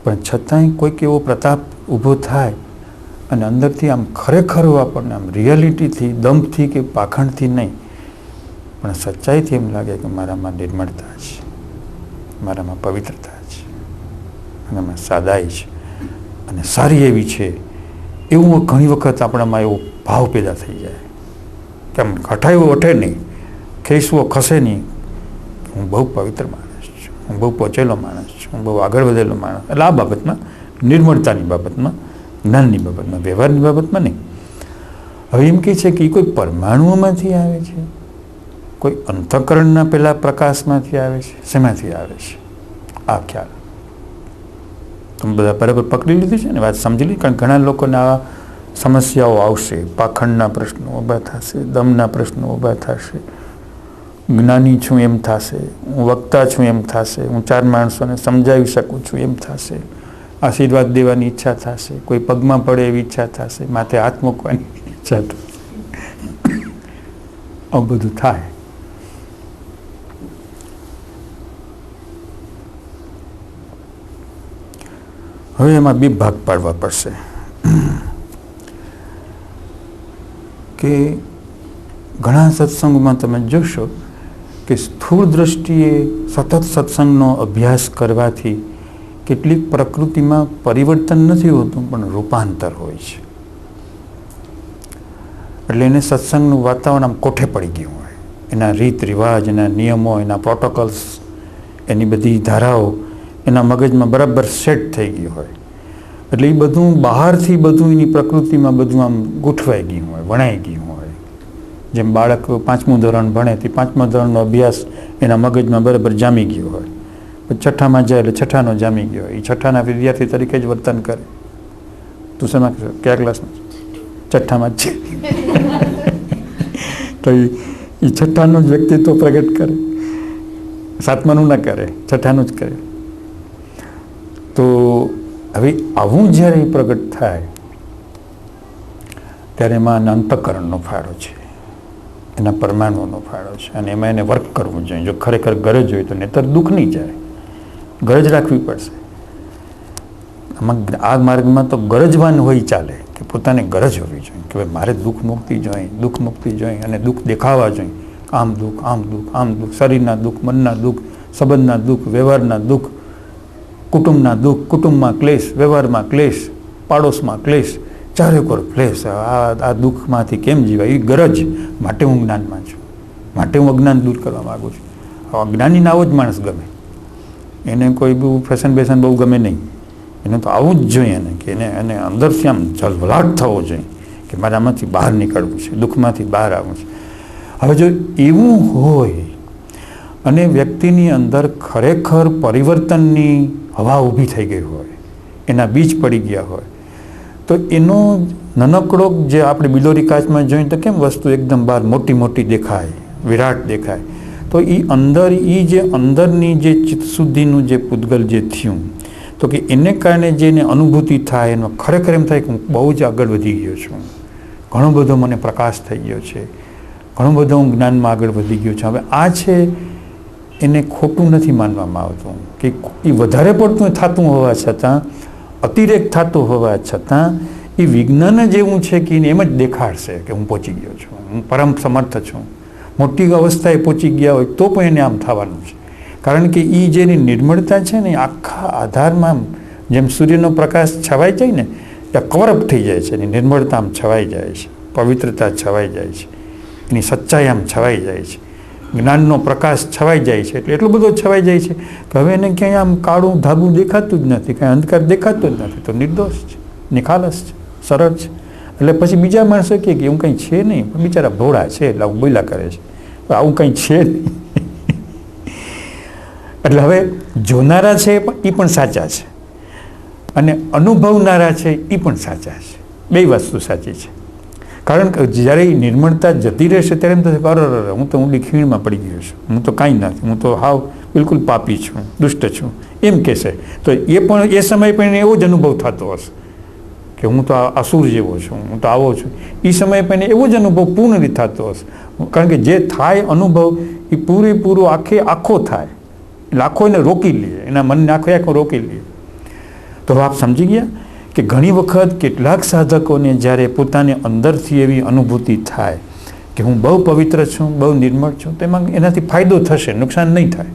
પણ છતાંય કોઈક એવો પ્રતાપ ઊભો થાય અને અંદરથી આમ ખરેખર આપણને આમ રિયાલિટીથી, દમથી કે પાખંડથી નહીં, પણ સચ્ચાઈથી એમ લાગે કે મારામાં નિર્મળતા છે, મારામાં પવિત્રતા છે, મારામાં સાદાઈ છે અને સારી એવી છે, એવું ઘણી વખત આપણામાં એવો ભાવ પેદા થઈ જાય કે આમ હઠાયું વઠે નહીં, ખેસવો ખસે નહીં, હું બહુ પવિત્ર માણસ છું, હું બહુ પહોંચેલો માણસ છું, હું બહુ આગળ વધેલો માણસ. એટલે આ બાબતમાં, નિર્મળતાની બાબતમાં, જ્ઞાનની બાબતમાં, વ્યવહારની બાબતમાં નહીં. હવે એમ કહે છે કે એ કોઈ પરમાણુઓમાંથી આવે છે, કોઈ અંતઃકરણના પેલા પ્રકાશમાંથી આવે છે, શેમાંથી આવે છે? આ ખ્યાલ તમે બધા બરાબર પકડી લીધી છે ને, વાત સમજી લીધી. કારણ ઘણા લોકોને આ સમસ્યાઓ આવશે, પાખંડના પ્રશ્નો ઊભા થશે, દમના પ્રશ્નો ઊભા થશે, જ્ઞાની છું એમ થશે, હું વક્તા છું એમ થશે, હું ચાર માણસોને સમજાવી શકું છું એમ થશે, આશીર્વાદ દેવાની ઈચ્છા થશે, કોઈ પગમાં પડે એવી ઈચ્છા થશે, માથે હાથ મૂકવાની ઈચ્છા થશે, આવું બધું થાય. હવે એમાં બે ભાગ પાડવા પડશે કે ઘણા સત્સંગમાં તમે જોશો કે સ્થૂળ દ્રષ્ટિએ સતત સત્સંગનો અભ્યાસ કરવાથી કેટલીક પ્રકૃતિમાં પરિવર્તન નથી હોતું, પણ રૂપાંતર હોય છે. એટલે એને સત્સંગનું વાતાવરણ આમ કોઠે પડી ગયું હોય. એના રીત રિવાજ, એના નિયમો, એના પ્રોટોકોલ્સ, એની બધી ધારાઓ એના મગજમાં બરાબર સેટ થઈ ગયું હોય. એટલે એ બધું બહારથી બધું એની પ્રકૃતિમાં બધું આમ ગોઠવાઈ ગયું હોય, વણાઈ ગયું હોય. જેમ બાળક 5મું ધોરણ ભણે તે 5મા ધોરણનો અભ્યાસ એના મગજમાં બરાબર જામી ગયો હોય. પછી 6ઠામાં જાય એટલે 6ઠાનો જામી ગયો હોય. એ 6ઠાના વિદ્યાર્થી તરીકે જ વર્તન કરે. તું શેમાં કયા ક્લાસમાં? 6ઠામાં જ છે. તો એ 6ઠાનું જ વ્યક્તિત્વ પ્રગટ કરે, 7માનું ના કરે, 6ઠાનું જ કરે. તો હવે આવું જ્યારે પ્રગટ થાય ત્યારે એમાં અંતઃકરણનો ફાળો છે, એના પરમાણુઓનો ફાળો છે, અને એમાં એને વર્ક કરવું જોઈએ. જો ખરેખર ગરજ હોય તો નહીંતર દુઃખ નહીં જાય, ગરજ રાખવી પડશે. આમાં આ માર્ગમાં તો ગરજવાન હોય ચાલે, કે પોતાને ગરજ હોવી જોઈએ કે ભાઈ મારે દુઃખ મુક્તિ જોઈએ અને દુઃખ દેખાવા જોઈએ. આમ દુઃખ, શરીરના દુઃખ, મનના દુઃખ, સંબંધના દુઃખ, વ્યવહારના દુઃખ, કુટુંબના દુઃખ, કુટુંબમાં ક્લેશ, વ્યવહારમાં ક્લેશ, પાડોશમાં ક્લેશ, ચારે કોર ક્લેશ. આ દુઃખમાંથી કેમ જીવાય? એ ગરજ માટે હું જ્ઞાનમાં છું, માટે હું અજ્ઞાન દૂર કરવા માગું છું. અજ્ઞાનીને આવો જ માણસ ગમે, એને કોઈ બહુ ફેશન બેશન બહુ ગમે નહીં. એને તો આવું જ જોઈએ એને, કે એને અંદરથી આમ ઝલવલાટ થવો જોઈએ કે મારે આમાંથી બહાર નીકળવું છે, દુઃખમાંથી બહાર આવવું છે. હવે જો એવું હોય અને વ્યક્તિની અંદર ખરેખર પરિવર્તનની હવા ઊભી થઈ ગઈ હોય, એના બીજ પડી ગયા હોય, તો એનો નાનકડો જે આપણે બિલોરી કાચમાં જોઈએ તો કેમ વસ્તુ એકદમ બહાર મોટી મોટી દેખાય, વિરાટ દેખાય, તો એ અંદર જે અંદરની જે ચિત્તશુદ્ધિનું જે પૂતગલ જે થયું, તો કે એને કારણે જે એને અનુભૂતિ થાય, એનો ખરેખર એમ થાય કે હું બહુ જ આગળ વધી ગયો છું, ઘણો બધો મને પ્રકાશ થઈ ગયો છે, ઘણો બધો હું જ્ઞાનમાં આગળ વધી ગયો છું. હવે આ છે એને ખોટું નથી માનવામાં આવતું, કે એ વધારે પડતું થતું હોવા છતાં, અતિરેક થતું હોવા છતાં એ વિજ્ઞાન જ એવું છે કે એને એમ જ દેખાડશે કે હું પહોંચી ગયો છું, હું પરમ સમર્થ છું. મોટી અવસ્થાએ પહોંચી ગયા હોય તો પણ એને આમ થવાનું છે, કારણ કે એ જેની નિર્મળતા છે ને આખા આધારમાં જેમ સૂર્યનો પ્રકાશ છવાઈ જાય ને ત્યાં કવરઅપ થઈ જાય છે, એની નિર્મળતા આમ છવાઈ જાય છે, પવિત્રતા છવાઈ જાય છે, એની સચ્ચાઈ આમ છવાઈ જાય છે, જ્ઞાનનો પ્રકાશ છવાઈ જાય છે. એટલે એટલો બધો છવાઈ જાય છે કે હવે એને ક્યાંય આમ કાળું ધાબું દેખાતું જ નથી, કાંઈ અંધકાર દેખાતો જ નથી. તો નિર્દોષ છે, નિખાલસ છે, સરળ છે. એટલે પછી બીજા માણસો કહે કે એવું કંઈ છે નહીં, પણ બિચારા ભોળા છે એટલે આવું બોલ્યા કરે છે, આવું કંઈ છે નહીં. એટલે હવે જોનારા છે એ પણ સાચા છે, અને અનુભવનારા છે એ પણ સાચા છે. બે વસ્તુ સાચી છે. કારણ કે જ્યારે એ નિર્મળતા જતી રહેશે ત્યારે એમ થશે કે અરે હું તો ઊંડી ખીણમાં પડી ગયો છું, હું તો કાંઈ નથી, હું તો હાવ બિલકુલ પાપી છું, દુષ્ટ છું, એમ કહેશે. તો એ પણ એ સમયે પણ એવો જ અનુભવ થતો હશે કે હું તો અસુર જેવો છું, હું તો આવો છું. એ સમયે પણ એવો જ અનુભવ પૂર્ણ રીતે થતો હશે. કારણ કે જે થાય અનુભવ એ પૂરેપૂરો આખો થાય, એટલે આખો એને રોકી લે, એના મનને આખો રોકી લે. તો આપ સમજી ગયા કે ઘણી વખત કેટલાક સાધકોને જ્યારે પોતાને અંદરથી એવી અનુભૂતિ થાય કે હું બહુ પવિત્ર છું, બહુ નિર્મળ છું, તો એમાં એનાથી ફાયદો થશે, નુકસાન નહીં થાય.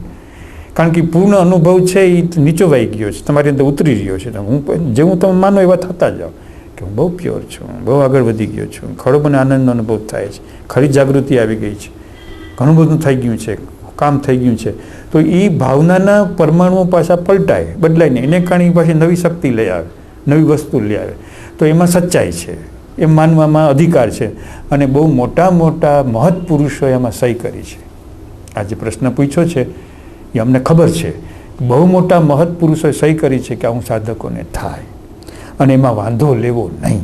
કારણ કે પૂર્ણ અનુભવ છે એ નીચોવાઈ ગયો છે, તમારી અંદર ઉતરી રહ્યો છે. જેવું તમે માનો એવા થતા જાઓ કે હું બહુ પ્યોર છું, બહુ આગળ વધી ગયો છું, ખરો મને આનંદનો અનુભવ થાય છે, ખરી જાગૃતિ આવી ગઈ છે, ઘણું બધું થઈ ગયું છે, કામ થઈ ગયું છે. તો એ ભાવનાના પરમાણુઓ પાછા પલટાય, બદલાય નહીં, એને કારણે પાછી નવી શક્તિ લઈ આવે, નવી વસ્તુ લઈ આવે. તો એમાં સચ્ચાઈ છે, એમ માનવામાં અધિકાર છે. અને બહુ મોટા મોટા મહત પુરુષોએ એમાં સહી કરી છે. આ જે પ્રશ્ન પૂછ્યો છે એ અમને ખબર છે, બહુ મોટા મહત પુરુષોએ સહી કરી છે કે આવું સાધકોને થાય, અને એમાં વાંધો લેવો નહીં,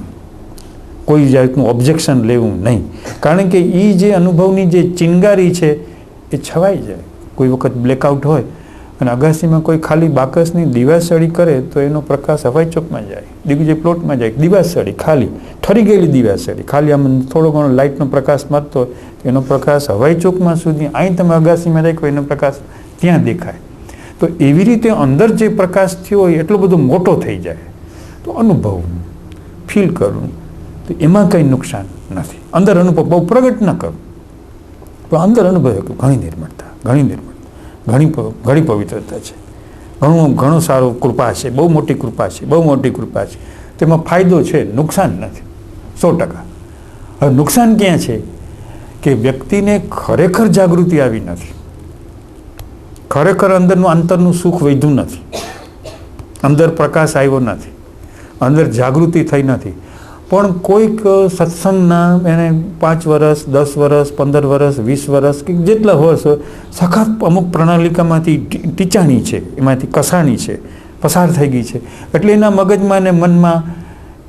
કોઈ જાતનું ઓબ્જેક્શન લેવું નહીં. કારણ કે એ જે અનુભવની જે ચિનગારી છે એ છવાઈ જાય. કોઈ વખત બ્લેકઆઉટ હોય અને અગાસીમાં કોઈ ખાલી બાકસની દિવાસળી કરે તો એનો પ્રકાશ હવાઈ ચોકમાં જાય, દિગ્વિજય પ્લોટમાં જાય, દિવાસળી ખાલી ઠરી ગયેલી દિવાસળી ખાલી આમ થોડો ઘણો લાઇટનો પ્રકાશ મારતો હોય, એનો પ્રકાશ હવાઈ ચોકમાં સુધી, અહીં તમે અગાસીમાં રાખ્યો એનો પ્રકાશ ત્યાં દેખાય. તો એવી રીતે અંદર જે પ્રકાશ થયો હોય એટલો બધો મોટો થઈ જાય. તો અનુભવ ફીલ કરવું, તો એમાં કંઈ નુકસાન નથી. અંદર અનુભવ બહુ પ્રગટ ન કરવું, પણ અંદર અનુભવ ઘણી નિર્મળતા. ઘણી નિર્મળતા, ઘણી પવિત્રતા છે, ઘણું સારું કૃપા છે, બહુ મોટી કૃપા છે, બહુ મોટી કૃપા છે. તેમાં ફાયદો છે, નુકસાન નથી, 100%. હવે નુકસાન ક્યાં છે કે વ્યક્તિને ખરેખર જાગૃતિ આવી નથી, ખરેખર અંતરનું સુખ વધ્યું નથી, અંદર પ્રકાશ આવ્યો નથી, અંદર જાગૃતિ થઈ નથી. પણ કોઈક સત્સંગના એને 5 વર્ષ 10 વર્ષ 15 વર્ષ 20 વર્ષ કે જેટલા વર્ષ સખત અમુક પ્રણાલિકામાંથી ટીચાણી છે, એમાંથી કસાણી છે, પસાર થઈ ગઈ છે. એટલે એના મગજમાં ને મનમાં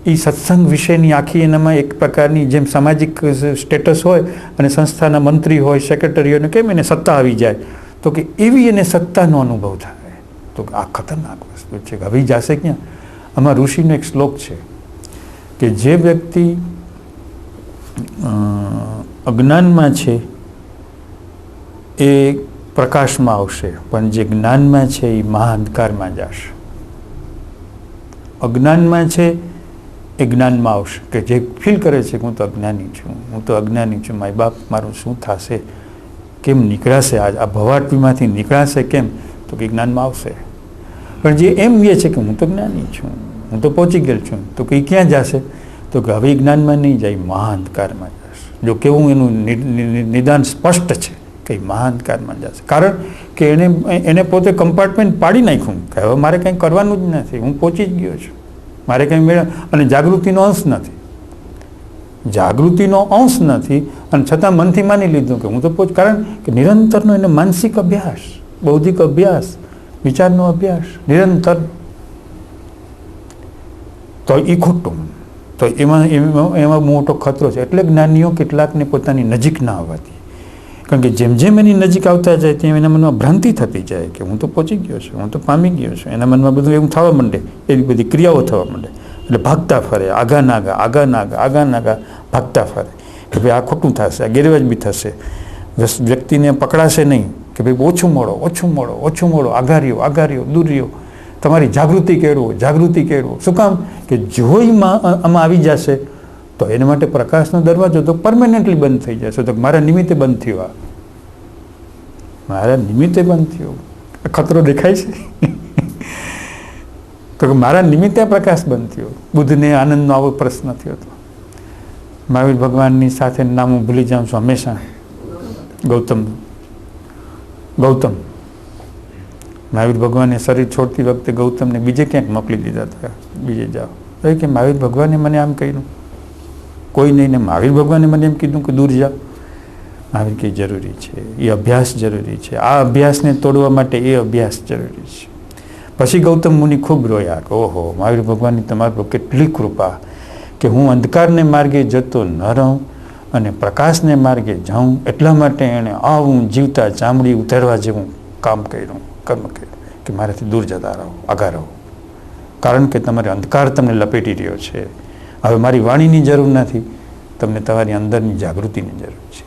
એ સત્સંગ વિશેની આખી એનામાં એક પ્રકારની જેમ સામાજિક સ્ટેટસ હોય અને સંસ્થાના મંત્રી હોય, સેક્રેટરી હોય, કેમ એને સત્તા આવી જાય, તો કે એવી એને સત્તાનો અનુભવ થાય. તો આ ખતરનાક વસ્તુ છે. હવે જશે ક્યાં? આમાં ઋષિનો એક શ્લોક છે કે જે વ્યક્તિ અજ્ઞાનમાં છે એ પ્રકાશમાં આવશે, પણ જે જ્ઞાનમાં છે એ મહાઅંધકારમાં જશે. અજ્ઞાનમાં છે એ જ્ઞાનમાં આવશે, કે જે ફીલ કરે છે કે હું તો અજ્ઞાની છું, હું તો અજ્ઞાની છું, માય બાપ મારું શું થશે, કેમ નીકળાશે, આ ભવાટવીમાંથી નીકળાશે કેમ, તો કે જ્ઞાનમાં આવશે. પણ જે એમ કહે છે કે હું તો જ્ઞાની છું, હું તો પહોંચી ગયેલ છું, તો કે ક્યાં જશે, તો કે હવે જ્ઞાનમાં નહીં જાય, મહાઅંધકારમાં જશે. જો કેવું એનું નિદાન સ્પષ્ટ છે કે મહાઅંધકારમાં જશે. કારણ કે એને પોતે કમ્પાર્ટમેન્ટ પાડી નાખ્યું કે હવે મારે કંઈ કરવાનું જ નથી, હું પહોંચી જ ગયો છું, મારે કંઈ અને જાગૃતિનો અંશ નથી, જાગૃતિનો અંશ નથી, અને છતાં મનથી માની લીધું કે હું તો કારણ કે નિરંતરનો એને માનસિક અભ્યાસ, બૌદ્ધિક અભ્યાસ, વિચારનો અભ્યાસ નિરંતર, તો એ ખોટું. તો એમાં મોટો ખતરો છે. એટલે જ્ઞાનીઓ કેટલાકને પોતાની નજીક ના આવવાથી, કારણ કે જેમ જેમ એની નજીક આવતા જાય તેમ એના મનમાં ભ્રાંતિ થતી જાય કે હું તો પહોંચી ગયો છું, હું તો પામી ગયો છું. એના મનમાં બધું એવું થવા માંડે, એવી બધી ક્રિયાઓ થવા માંડે. એટલે ભાગતા ફરે, આગા નાગા ભાગતા ફરે કે ભાઈ આ ખોટું થશે, આ ગેરવાજબી થશે. વ્યક્તિને પકડાશે નહીં કે ભાઈ ઓછું મળો, આગા રહ્યો, દૂર રહ્યો. તમારી જાગૃતિ કેળવો. શું કામ? કે જોઈમાં આમાં આવી જશે તો એના માટે પ્રકાશનો દરવાજો તો પરમેનન્ટલી બંધ થઈ જશે. તો મારા નિમિત્તે બંધ થયો, ખતરો દેખાય છે તો કે મારા નિમિત્તે પ્રકાશ બંધ થયો. બુદ્ધને આનંદનો આવો પ્રશ્ન થયો હતો. મહાવીર ભગવાનની સાથે નામ હું ભૂલી જાઉં છું હંમેશા. ગૌતમ મહાવીર ભગવાને શરીર છોડતી વખતે ગૌતમને બીજે ક્યાંક મોકલી દીધા હતા, બીજે જાઓ. કે મહાવીર ભગવાને મને આમ કહ્યું, કોઈ નહીં, ને મહાવીર ભગવાને મને એમ કીધું કે દૂર જાઓ. મહાવીર કે જરૂરી છે, એ અભ્યાસ જરૂરી છે, આ અભ્યાસને તોડવા માટે એ અભ્યાસ જરૂરી છે. પછી ગૌતમ મુનિ ખૂબ રોયા કે ઓહો, મહાવીર ભગવાનની તમારા પર કેટલી કૃપા કે હું અંધકારને માર્ગે જતો ન રહું અને પ્રકાશને માર્ગે જાઉં. એટલા માટે એણે આવું જીવતા ચામડી ઉતારવા જેવું કર્મ કર્યું કે મારાથી દૂર જતા રહો, આગા રહો. કારણ કે તમારે અંધકાર તમને લપેટી રહ્યો છે. હવે મારી વાણીની જરૂર નથી, તમને તમારી અંદરની જાગૃતિની જરૂર છે.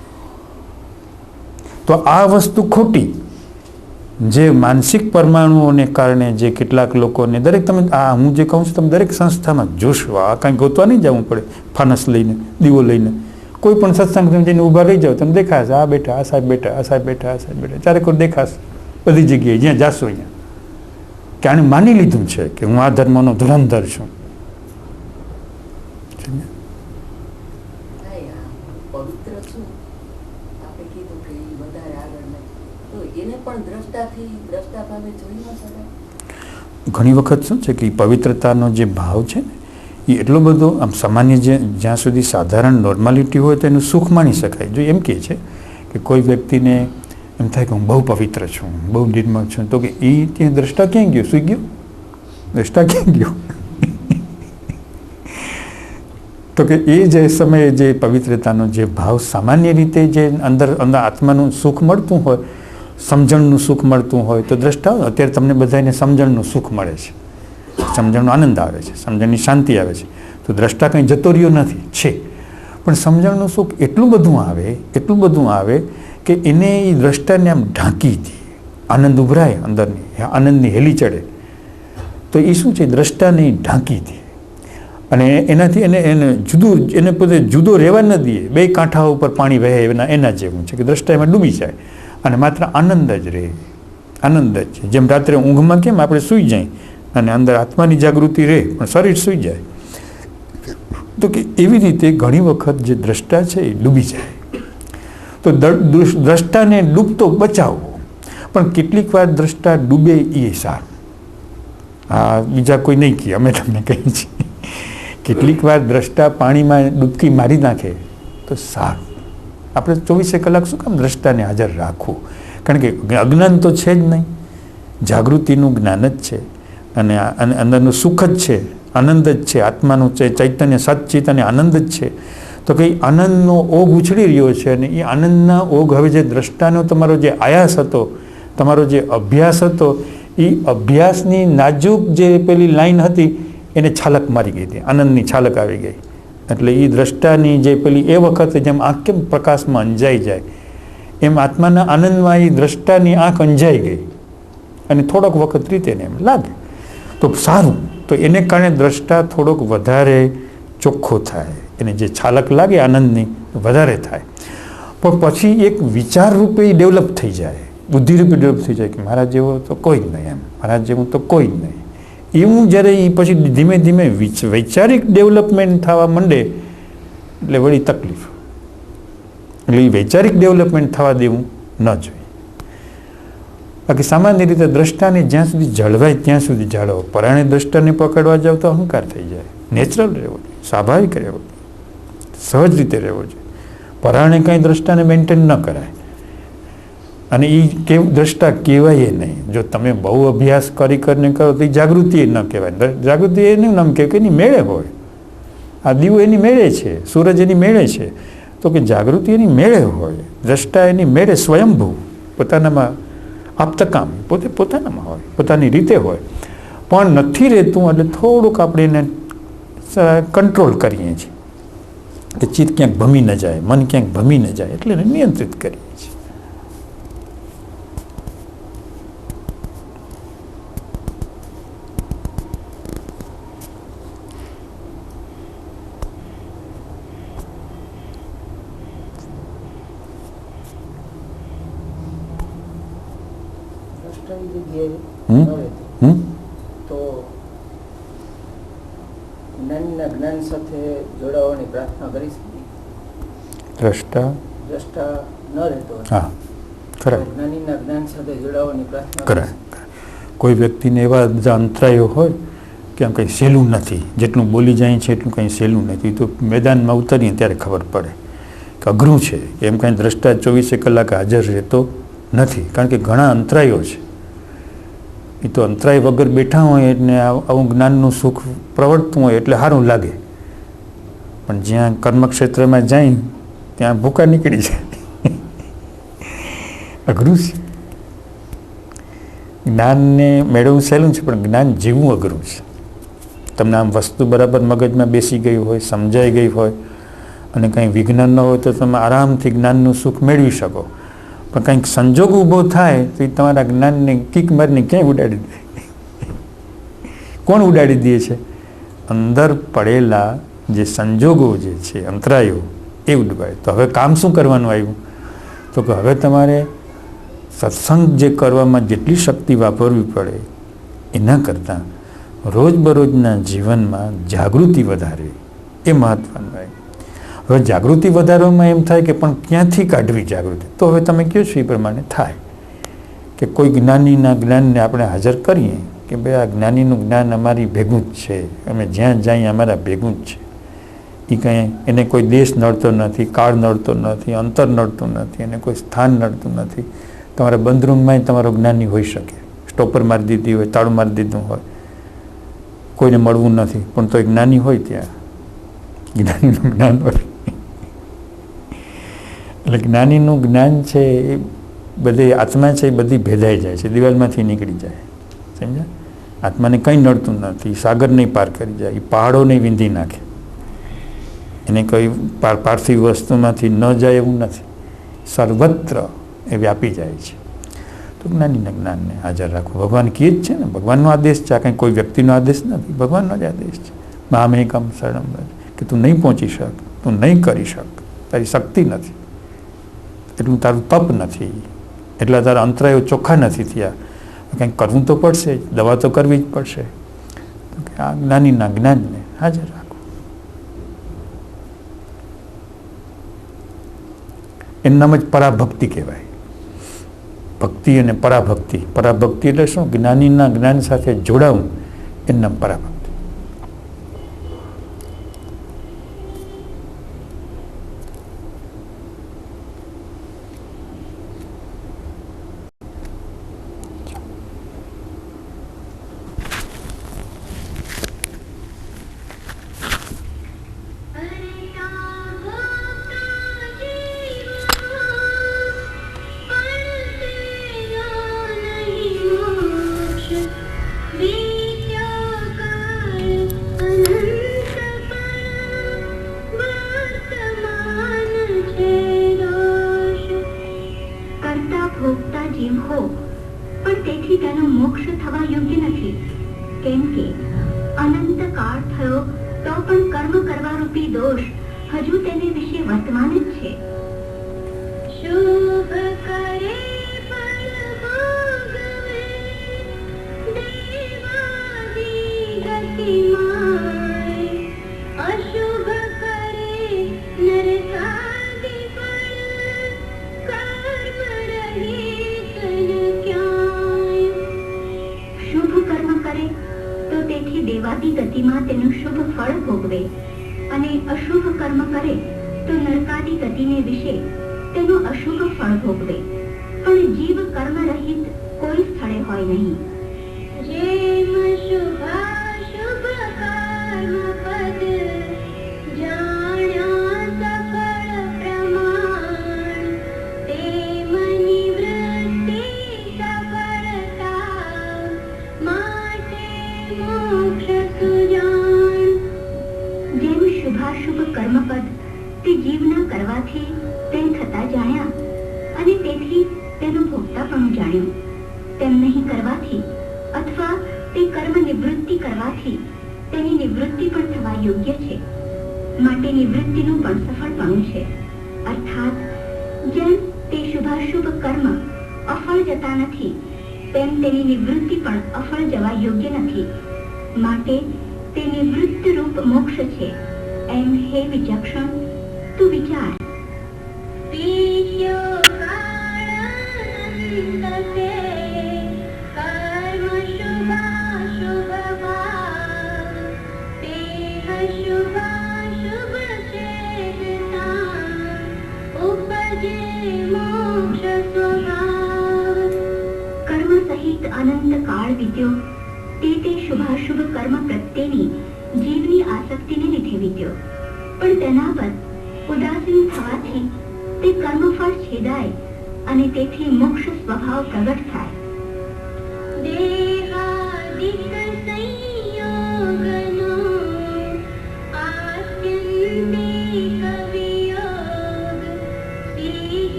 તો આ વસ્તુ ખોટી, જે માનસિક પરમાણુઓને કારણે જે કેટલાક લોકોને દરેક તમે હું જે કહું છું તમે દરેક સંસ્થામાં જોશો. આ કાંઈ ગોતવા નહીં જવું પડે. ફાનસ લઈને, દીવો લઈને કોઈ પણ સત્સંગ તમે જઈને ઊભા રહી જાઓ, તમે દેખાશે આ બેઠા, આ સાહેબ બેઠા, આ સાહેબ બેઠા, આ સાહેબ બેઠા, ચારે કોઈ દેખાશે બધી જગ્યાએ જ્યાં જાશો અહીંયા. કે આણે માની લીધું છે કે હું આ ધર્મનો ધુરંધર છું. ઘણી વખત શું છે કે પવિત્રતાનો જે ભાવ છે ને એ એટલો બધો આમ સામાન્ય જ્યાં સુધી સાધારણ નોર્માલિટી હોય તો એનું સુખ માણી શકાય. જો એમ કહે છે કે કોઈ વ્યક્તિને એમ થાય કે હું બહુ પવિત્ર છું, બહુ નિર્મળ છું, તો કે એ ત્યાં દ્રષ્ટા ક્યાં ગયો? સૂઈ ગયો? દ્રષ્ટા ક્યાં ગયો? તો કે એ જે સમયે જે પવિત્રતાનો જે ભાવ સામાન્ય રીતે જે અંદર આત્માનું સુખ મળતું હોય, સમજણનું સુખ મળતું હોય, તો દ્રષ્ટા અત્યારે તમને બધાને સમજણનું સુખ મળે છે, સમજણનો આનંદ આવે છે, સમજણની શાંતિ આવે છે. તો દ્રષ્ટા કંઈ જતો રહ્યો નથી, છે, પણ સમજણનું સુખ એટલું બધું આવે કે એને એ દ્રષ્ટાને આમ ઢાંકી દે. આનંદ ઉભરાય અંદરની, આનંદની હેલી ચડે, તો એ શું છે? દ્રષ્ટાને ઢાંકી દે અને એનાથી એને પોતે જુદો રહેવા ન દે. બે કાંઠા ઉપર પાણી વહે એના જેવું છે કે દ્રષ્ટા એમાં ડૂબી જાય અને માત્ર આનંદ જ રહે. આનંદ જ છે. જેમ રાત્રે ઊંઘમાં કેમ આપણે સૂઈ જાય અને અંદર આત્માની જાગૃતિ રહે પણ શરીર સૂઈ જાય, તો કે એવી રીતે ઘણી વખત જે દ્રષ્ટા છે એ ડૂબી જાય. તો દ્રષ્ટાને ડૂબતો બચાવવો, પણ કેટલીક વાર દ્રષ્ટા ડૂબે એ સારું. હા, બીજા કોઈ નહીં કહે, અમે તમને કહીએ છીએ. કેટલીક વાર દ્રષ્ટા પાણીમાં ડૂબકી મારી નાખે તો સારું. આપણે 24 કલાક શું કામ દ્રષ્ટાને હાજર રાખવું? કારણ કે અજ્ઞાન તો છે જ નહીં, જાગૃતિનું જ્ઞાન જ છે અને અંદરનું સુખ જ છે, આનંદ જ છે, આત્માનું ચૈતન્ય સચ્ચિત અને આનંદ જ છે. તો કે આનંદનો ઓઘ ઉછળી રહ્યો છે અને એ આનંદના ઓઘ હવે જે દ્રષ્ટાનો તમારો જે આયાસ હતો, તમારો જે અભ્યાસ હતો, એ અભ્યાસની નાજુક જે પેલી લાઈન હતી એને છાલક મારી ગઈ હતી, આનંદની છાલક આવી ગઈ. એટલે એ દ્રષ્ટાની જે પેલી એ વખતે જેમ આંખ કેમ પ્રકાશમાં અંજાઈ જાય એમ આત્માના આનંદમાં એ દ્રષ્ટાની આંખ અંજાઈ ગઈ અને થોડોક વખત રીતે એને એમ લાગે તો સારું. તો એને કારણે દ્રષ્ટા થોડોક વધારે ચોખ્ખો થાય, એને જે છાલક લાગે આનંદની વધારે થાય. પણ પછી એક વિચાર રૂપે ડેવલપ થઈ જાય, બુદ્ધિ રૂપે ડેવલપ થઈ જાય કે મારા જેવો તો કોઈ જ નહીં, એમ મારા જેવું તો કોઈ જ નહીં. એવું જ્યારે એ પછી ધીમે ધીમે વૈચારિક ડેવલપમેન્ટ થવા માંડે એટલે વળી તકલીફ. એટલે એ વૈચારિક ડેવલપમેન્ટ થવા દેવું ન જોઈએ. બાકી સામાન્ય રીતે દ્રષ્ટાને જ્યાં સુધી જળવાય ત્યાં સુધી જાળવો. પરાણે દ્રષ્ટાને પકડવા જાવ તો અહંકાર થઈ જાય. નેચરલ રહેવો જોઈએ, સ્વાભાવિક રહેવો જોઈએ, સહજ રીતે રહેવો જોઈએ. પરાણે કંઈ દ્રષ્ટાને મેન્ટેન ન કરાય અને એ દ્રષ્ટા કહેવાય નહીં. જો તમે બહુ અભ્યાસ કરીને કરો તો એ જાગૃતિ ન કહેવાય. જાગૃતિ એનું નામ કહેવાય કે એની મેળે હોય. આ દીવો એની મેળે છે, સૂરજ એની મેળે છે, તો કે જાગૃતિ એની મેળે હોય, દ્રષ્ટા એની મેળે સ્વયંભૂ પોતાનામાં આપતકામ પોતે પોતાનામાં હોય, પોતાની રીતે હોય. પણ નથી રહેતું એટલે થોડુંક આપણે એને કંટ્રોલ કરીએ છીએ કે ચિત્ત ક્યાંક ભમી ન જાય, મન ક્યાંક ભમી ન જાય, એટલે એને નિયંત્રિત કરીએ છીએ. તો જ્ઞાનના જ્ઞાન સાથે જોડાવાની પ્રાર્થના કરી શકીએ. દ્રષ્ટા ન રહેતો, હા ખરા, જ્ઞાનીના જ્ઞાન સાથે જોડાવાની પ્રાર્થના કરાય. કોઈ વ્યક્તિને એવા બધા અંતરાયો હોય કે આમ કંઈ સહેલું નથી, જેટલું બોલી જાય છે એટલું કંઈ સહેલું નથી, તો મેદાનમાં ઉતરીએ ત્યારે ખબર પડે કે અઘરું છે. એમ કાંઈ દ્રષ્ટા 24 કલાક હાજર રહેતો નથી, કારણ કે ઘણા અંતરાયો છે. એ તો અંતરાય વગર બેઠા હોય એટલે આવું જ્ઞાનનું સુખ પ્રવર્તતું હોય એટલે સારું લાગે, પણ જ્યાં કર્મક્ષેત્રમાં જાય ત્યાં ભૂકા નીકળી જાય. અઘરું છે. જ્ઞાનને મેળવવું સહેલું છે પણ જ્ઞાન જીવવું અઘરું છે. તમને આમ વસ્તુ બરાબર મગજમાં બેસી ગઈ હોય, સમજાઈ ગઈ હોય અને કંઈ વિઘ્ન ન હોય તો તમે આરામથી જ્ઞાનનું સુખ મેળવી શકો. પણ કંઈક સંજોગ ઊભો થાય તો એ તમારા જ્ઞાનને કિક મારીને ક્યાંય ઉડાડી દે. કોણ ઉડાડી દે છે? અંદર પડેલા જે સંજોગો જે છે, અંતરાયો, એ ઉડવાય. તો હવે કામ શું કરવાનું આવ્યું? તો કે હવે તમારે સત્સંગ જે કરવામાં જેટલી શક્તિ વાપરવી પડે એના કરતાં રોજબરોજના જીવનમાં જાગૃતિ વધારવી એ મહત્વનું હોય. હવે જાગૃતિ વધારવામાં એમ થાય કે પણ ક્યાંથી કાઢવી જાગૃતિ? તો હવે તમે કહો છો એ પ્રમાણે થાય કે કોઈ જ્ઞાનીના જ્ઞાનને આપણે હાજર કરીએ કે ભાઈ આ જ્ઞાનીનું જ્ઞાન અમારી ભેગું જ છે, અમે જ્યાં જઈએ અમારા ભેગું જ છે. એ કંઈ એને કોઈ દેશ નડતો નથી, કાળ નડતો નથી, અંતર નડતું નથી, એને કોઈ સ્થાન નડતું નથી. તમારા બંધરૂમમાં તમારો જ્ઞાની હોઈ શકે, સ્ટોપર મારી દીધી હોય, તાળું મારી દીધું હોય, કોઈને મળવું નથી, પણ તો એક જ્ઞાની હોય ત્યાં, જ્ઞાનીનું જ્ઞાન હોય. એટલે જ્ઞાનીનું જ્ઞાન છે એ બધી આત્મા છે એ બધી ભેદાઈ જાય છે, દિવાલમાંથી નીકળી જાય. સમજ્યા? આત્માને કંઈ નડતું નથી, સાગર નહીં પાર કરી જાય, એ પહાડો નહીં વિંધી નાખે, એને કોઈ પાર્થિવ વસ્તુમાંથી ન જાય એવું નથી, સર્વત્ર એ વ્યાપી જાય છે. તો જ્ઞાનીના જ્ઞાનને હાજર રાખવું ભગવાન કહે જ છે ને, ભગવાનનો આદેશ છે. આ કંઈ કોઈ વ્યક્તિનો આદેશ નથી, ભગવાનનો જ આદેશ છે. મામેકમ શરણમ વ્રજ, કે તું નહીં પહોંચી શક, તું નહીં કરી શક, તારી શક્તિ નથી, એટલું તારું તપ નથી, એટલા તારા અંતરાયો ચોખ્ખા નથી થયા, કંઈક કરવું તો પડશે, દવા તો કરવી જ પડશે. તો કે આ જ્ઞાનીના જ્ઞાનને હાજર રાખો. એનું નામ જ પરાભક્તિ કહેવાય. ભક્તિ અને પરાભક્તિ. પરાભક્તિ એટલે શું? જ્ઞાનીના જ્ઞાન સાથે જોડાવું, એનું નામ પરાભક્તિ.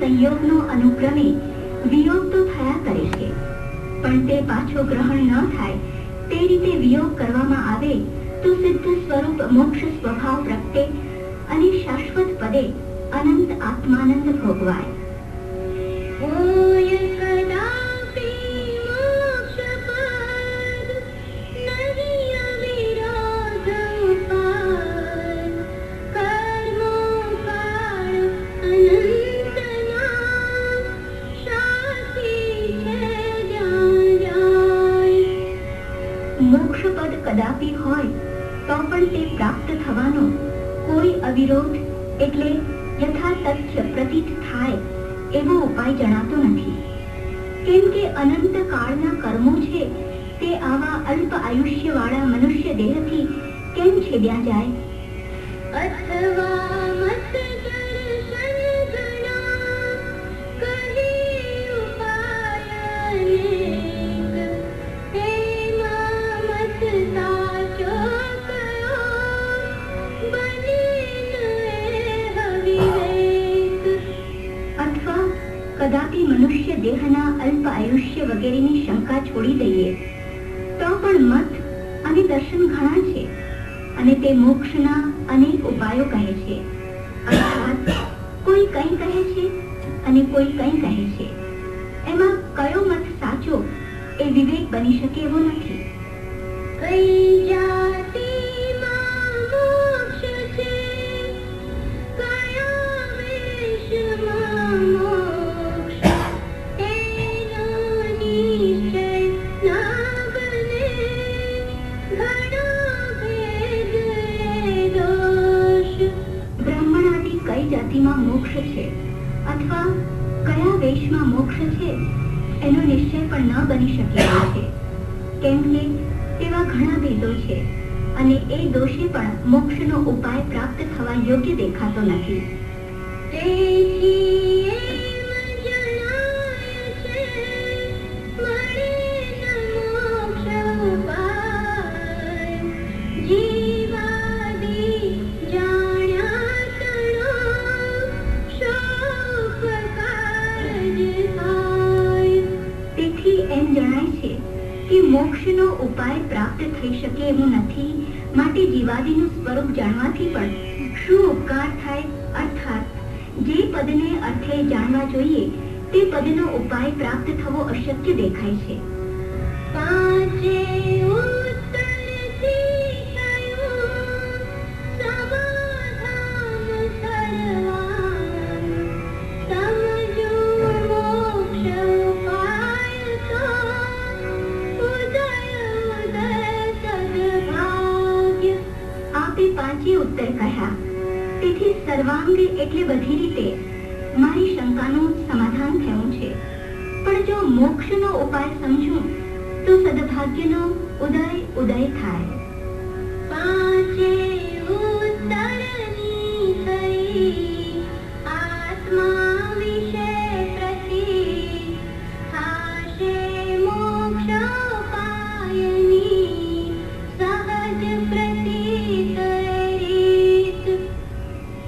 સંયોગનો અનુક્રમે વિયોગ તો થયા કરે છે, પણ તે પાછો ગ્રહણ ન થાય તે રીતે વિયોગ કરવામાં આવે તો સિદ્ધ સ્વરૂપ મોક્ષ સ્વભાવ પ્રગટે અને શાશ્વત પદે અનંત આત્માનંદ ભોગવાય. મોક્ષપદ કદાપી હોય તો પણ તે પ્રાપ્ત થવાનો કોઈ અવિરોધ એટલે યથાતથ્ય પ્રતીત થાય એવો ઉપાય જણાતો નથી, કેમ કે અનંત કાળના કર્મો છે તે આવા અલ્પ આયુષ્ય વાળા મનુષ્ય દેહથી કેમ છેદ્યા જાય? અથવા મત દર્શન ગણા કહી ઉપાય અનેક, એમાં મત સાચો કયો બનીને અવિવેક. અથવા કદાપી મનુષ્ય દેહના અલ્પ આયુષ્ય વગેરેની શંકા છોડી દઈએ તો પણ મત અને દર્શન ઘણા છે અને તે મોક્ષના અનેક ઉપાયો કહે છે. અર્થાત કોઈ કંઈ કહે છે અને કોઈ કંઈ કહે છે. એમાં કયો મત સાચો એ વિવેક બની શકે એવો નથી. કઈ જાતિમાં મોક્ષ છે, કયા વેશમાં મોક્ષ, એનો નિશ્ચય ના બને, ઘણા ભેદ એ દોષ. બ્રાહ્મણાદી કઈ જાતિમાં મોક્ષ છે અથવા કયા વેશમાં મોક્ષ છે એનો નિશ્ચય પણ ન બની શકે એવો છે, કેમ કે તેવા ઘણા ભેદો છે અને એ દોષે પણ મોક્ષનો ઉપાય પ્રાપ્ત થવા યોગ્ય દેખાતો નથી. તેથી એમ જણાય છે, મળે ન મોક્ષ ઉપાય, જીવાદી જાણ્યા તણો, શોભકાર જ થાય. તેથી એમ જણાય છે કે મોક્ષનો ઉપાય પ્રાપ્ત થઈ શકે એવું નથી, માટે જીવાદીનું સ્વરૂપ જાણવાથી પણ શું ઉપકાર થાય? અર્થાત જે પદને અર્થે જાણવા જોઈએ તે પદનો ઉપાય પ્રાપ્ત થવો અશક્ય દેખાય છે. પાંચે ઉત્તરથી થયું સમાધાન સર્વાન, સમજો મોક્ષ ઉપાય તો ઉદય સદભાગ્ય. આપે પાંચે ઉત્તર કહ્યા, તેથી સર્વાંગે એટલે બધી રીતે મારી શંકાનું સમાધાન થયું છે. પણ જો મોક્ષનો ઉપાય સમજું તો સદભાગ્યનો ઉદય થાય. પાંચે ઉત્તરની થઈ આત્મા વિશે પ્રતિ, થાશે મોક્ષ ઉપાયની સહજ પ્રતીત રીત.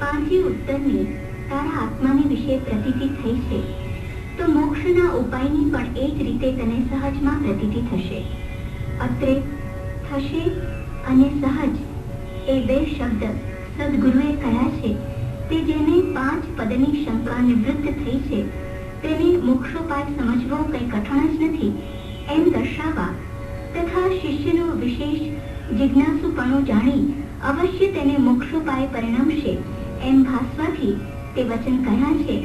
પાંચે ઉત્તરની તારા આત્માની વિશે પ્રતીતિ થઈ છે તો મોક્ષના ઉપાયની પણ એ જ રીતે તને સહજમાં પ્રતીતિ થશે. અત્રે થશે અને સહજ એ બે શબ્દ સદગુરુએ કહ્યા છે તે જેને પાંચ પદની શંકા નિવૃત્ત થઈ છે તેને મોક્ષોપાય સમજવો કંઈ કઠણ જ નથી એમ દર્શાવવા તથા શિષ્યનો વિશેષ જિજ્ઞાસુપણું જાણી અવશ્ય તેને મોક્ષોપાય પરિણમશે એમ ભાસવાથી તે વચન કહ્યા છે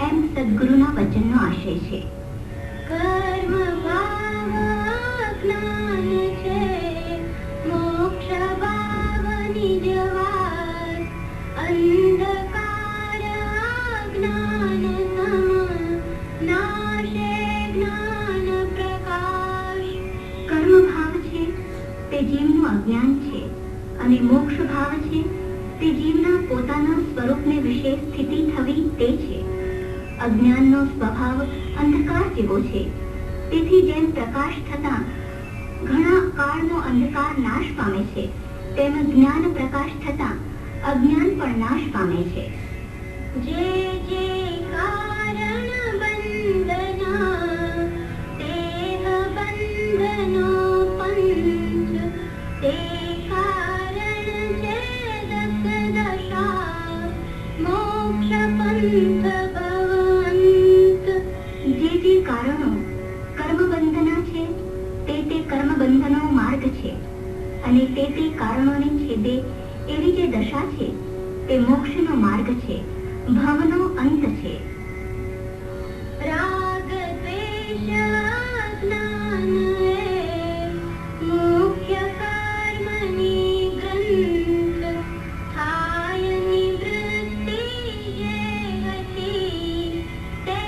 એમ સદગુરુના વચનનો આશય છે. કર્મ ભાવ જ્ઞાન છે, મોક્ષ ભાવ નિજવાર, અંધકાર જ્ઞાન સમ, નાશે જ્ઞાન પ્રકાશ. કર્મ ભાવ છે તે જીવનું અજ્ઞાન છે અને મોક્ષ ભાવ છે તે જીવના પોતાના સ્વરૂપને વિશે સ્થિતિ થવી તે છે. અજ્ઞાનનો સ્વભાવ અંધકાર જેવો છે, તેથી જેમ પ્રકાશ થતા ઘણા કાળનો અંધકાર નાશ પામે છે તેમ જ્ઞાન પ્રકાશ થતા અજ્ઞાન પણ નાશ પામે છે. જે જે કારણ બંધના તેહ બંધનો પંચ, તે કારણ છે દસ દશા મોક્ષ પંથ ભવંત. જે કારણો કર્મબંધના છે તે કર્મબંધનો માર્ગ છે અને તે કારણોને છેદે એવી જે દશા છે તે મોક્ષનો માર્ગ છે, ભવનો અંત છે. રાગ દ્વેષ જ્ઞાન મુખ્ય કર્મની ગ્રંથ, થાય નિવૃત્તિ જે હતી તે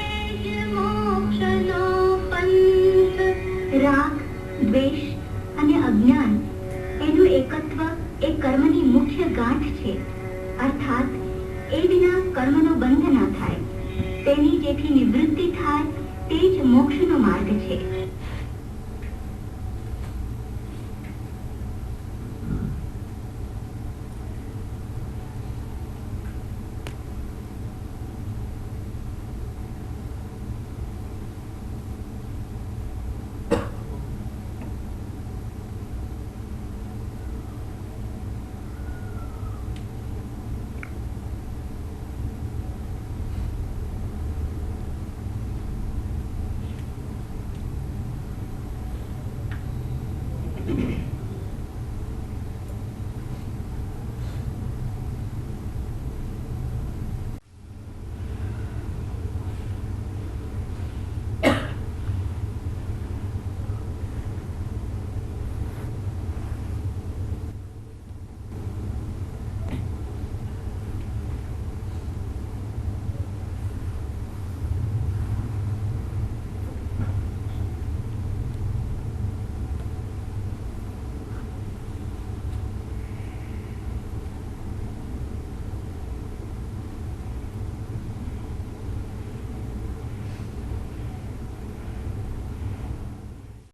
જ મોક્ષનો પંથ. રાગ દ્વેષ અને અજ્ઞાન એનું એકત્વ એ કર્મની મુખ્ય ગાંઠ છે, અર્થાત એ વિના કર્મનો બંધ ના થાય, તેની જેથી નિવૃત્તિ થાય તે જ મોક્ષનો માર્ગ છે.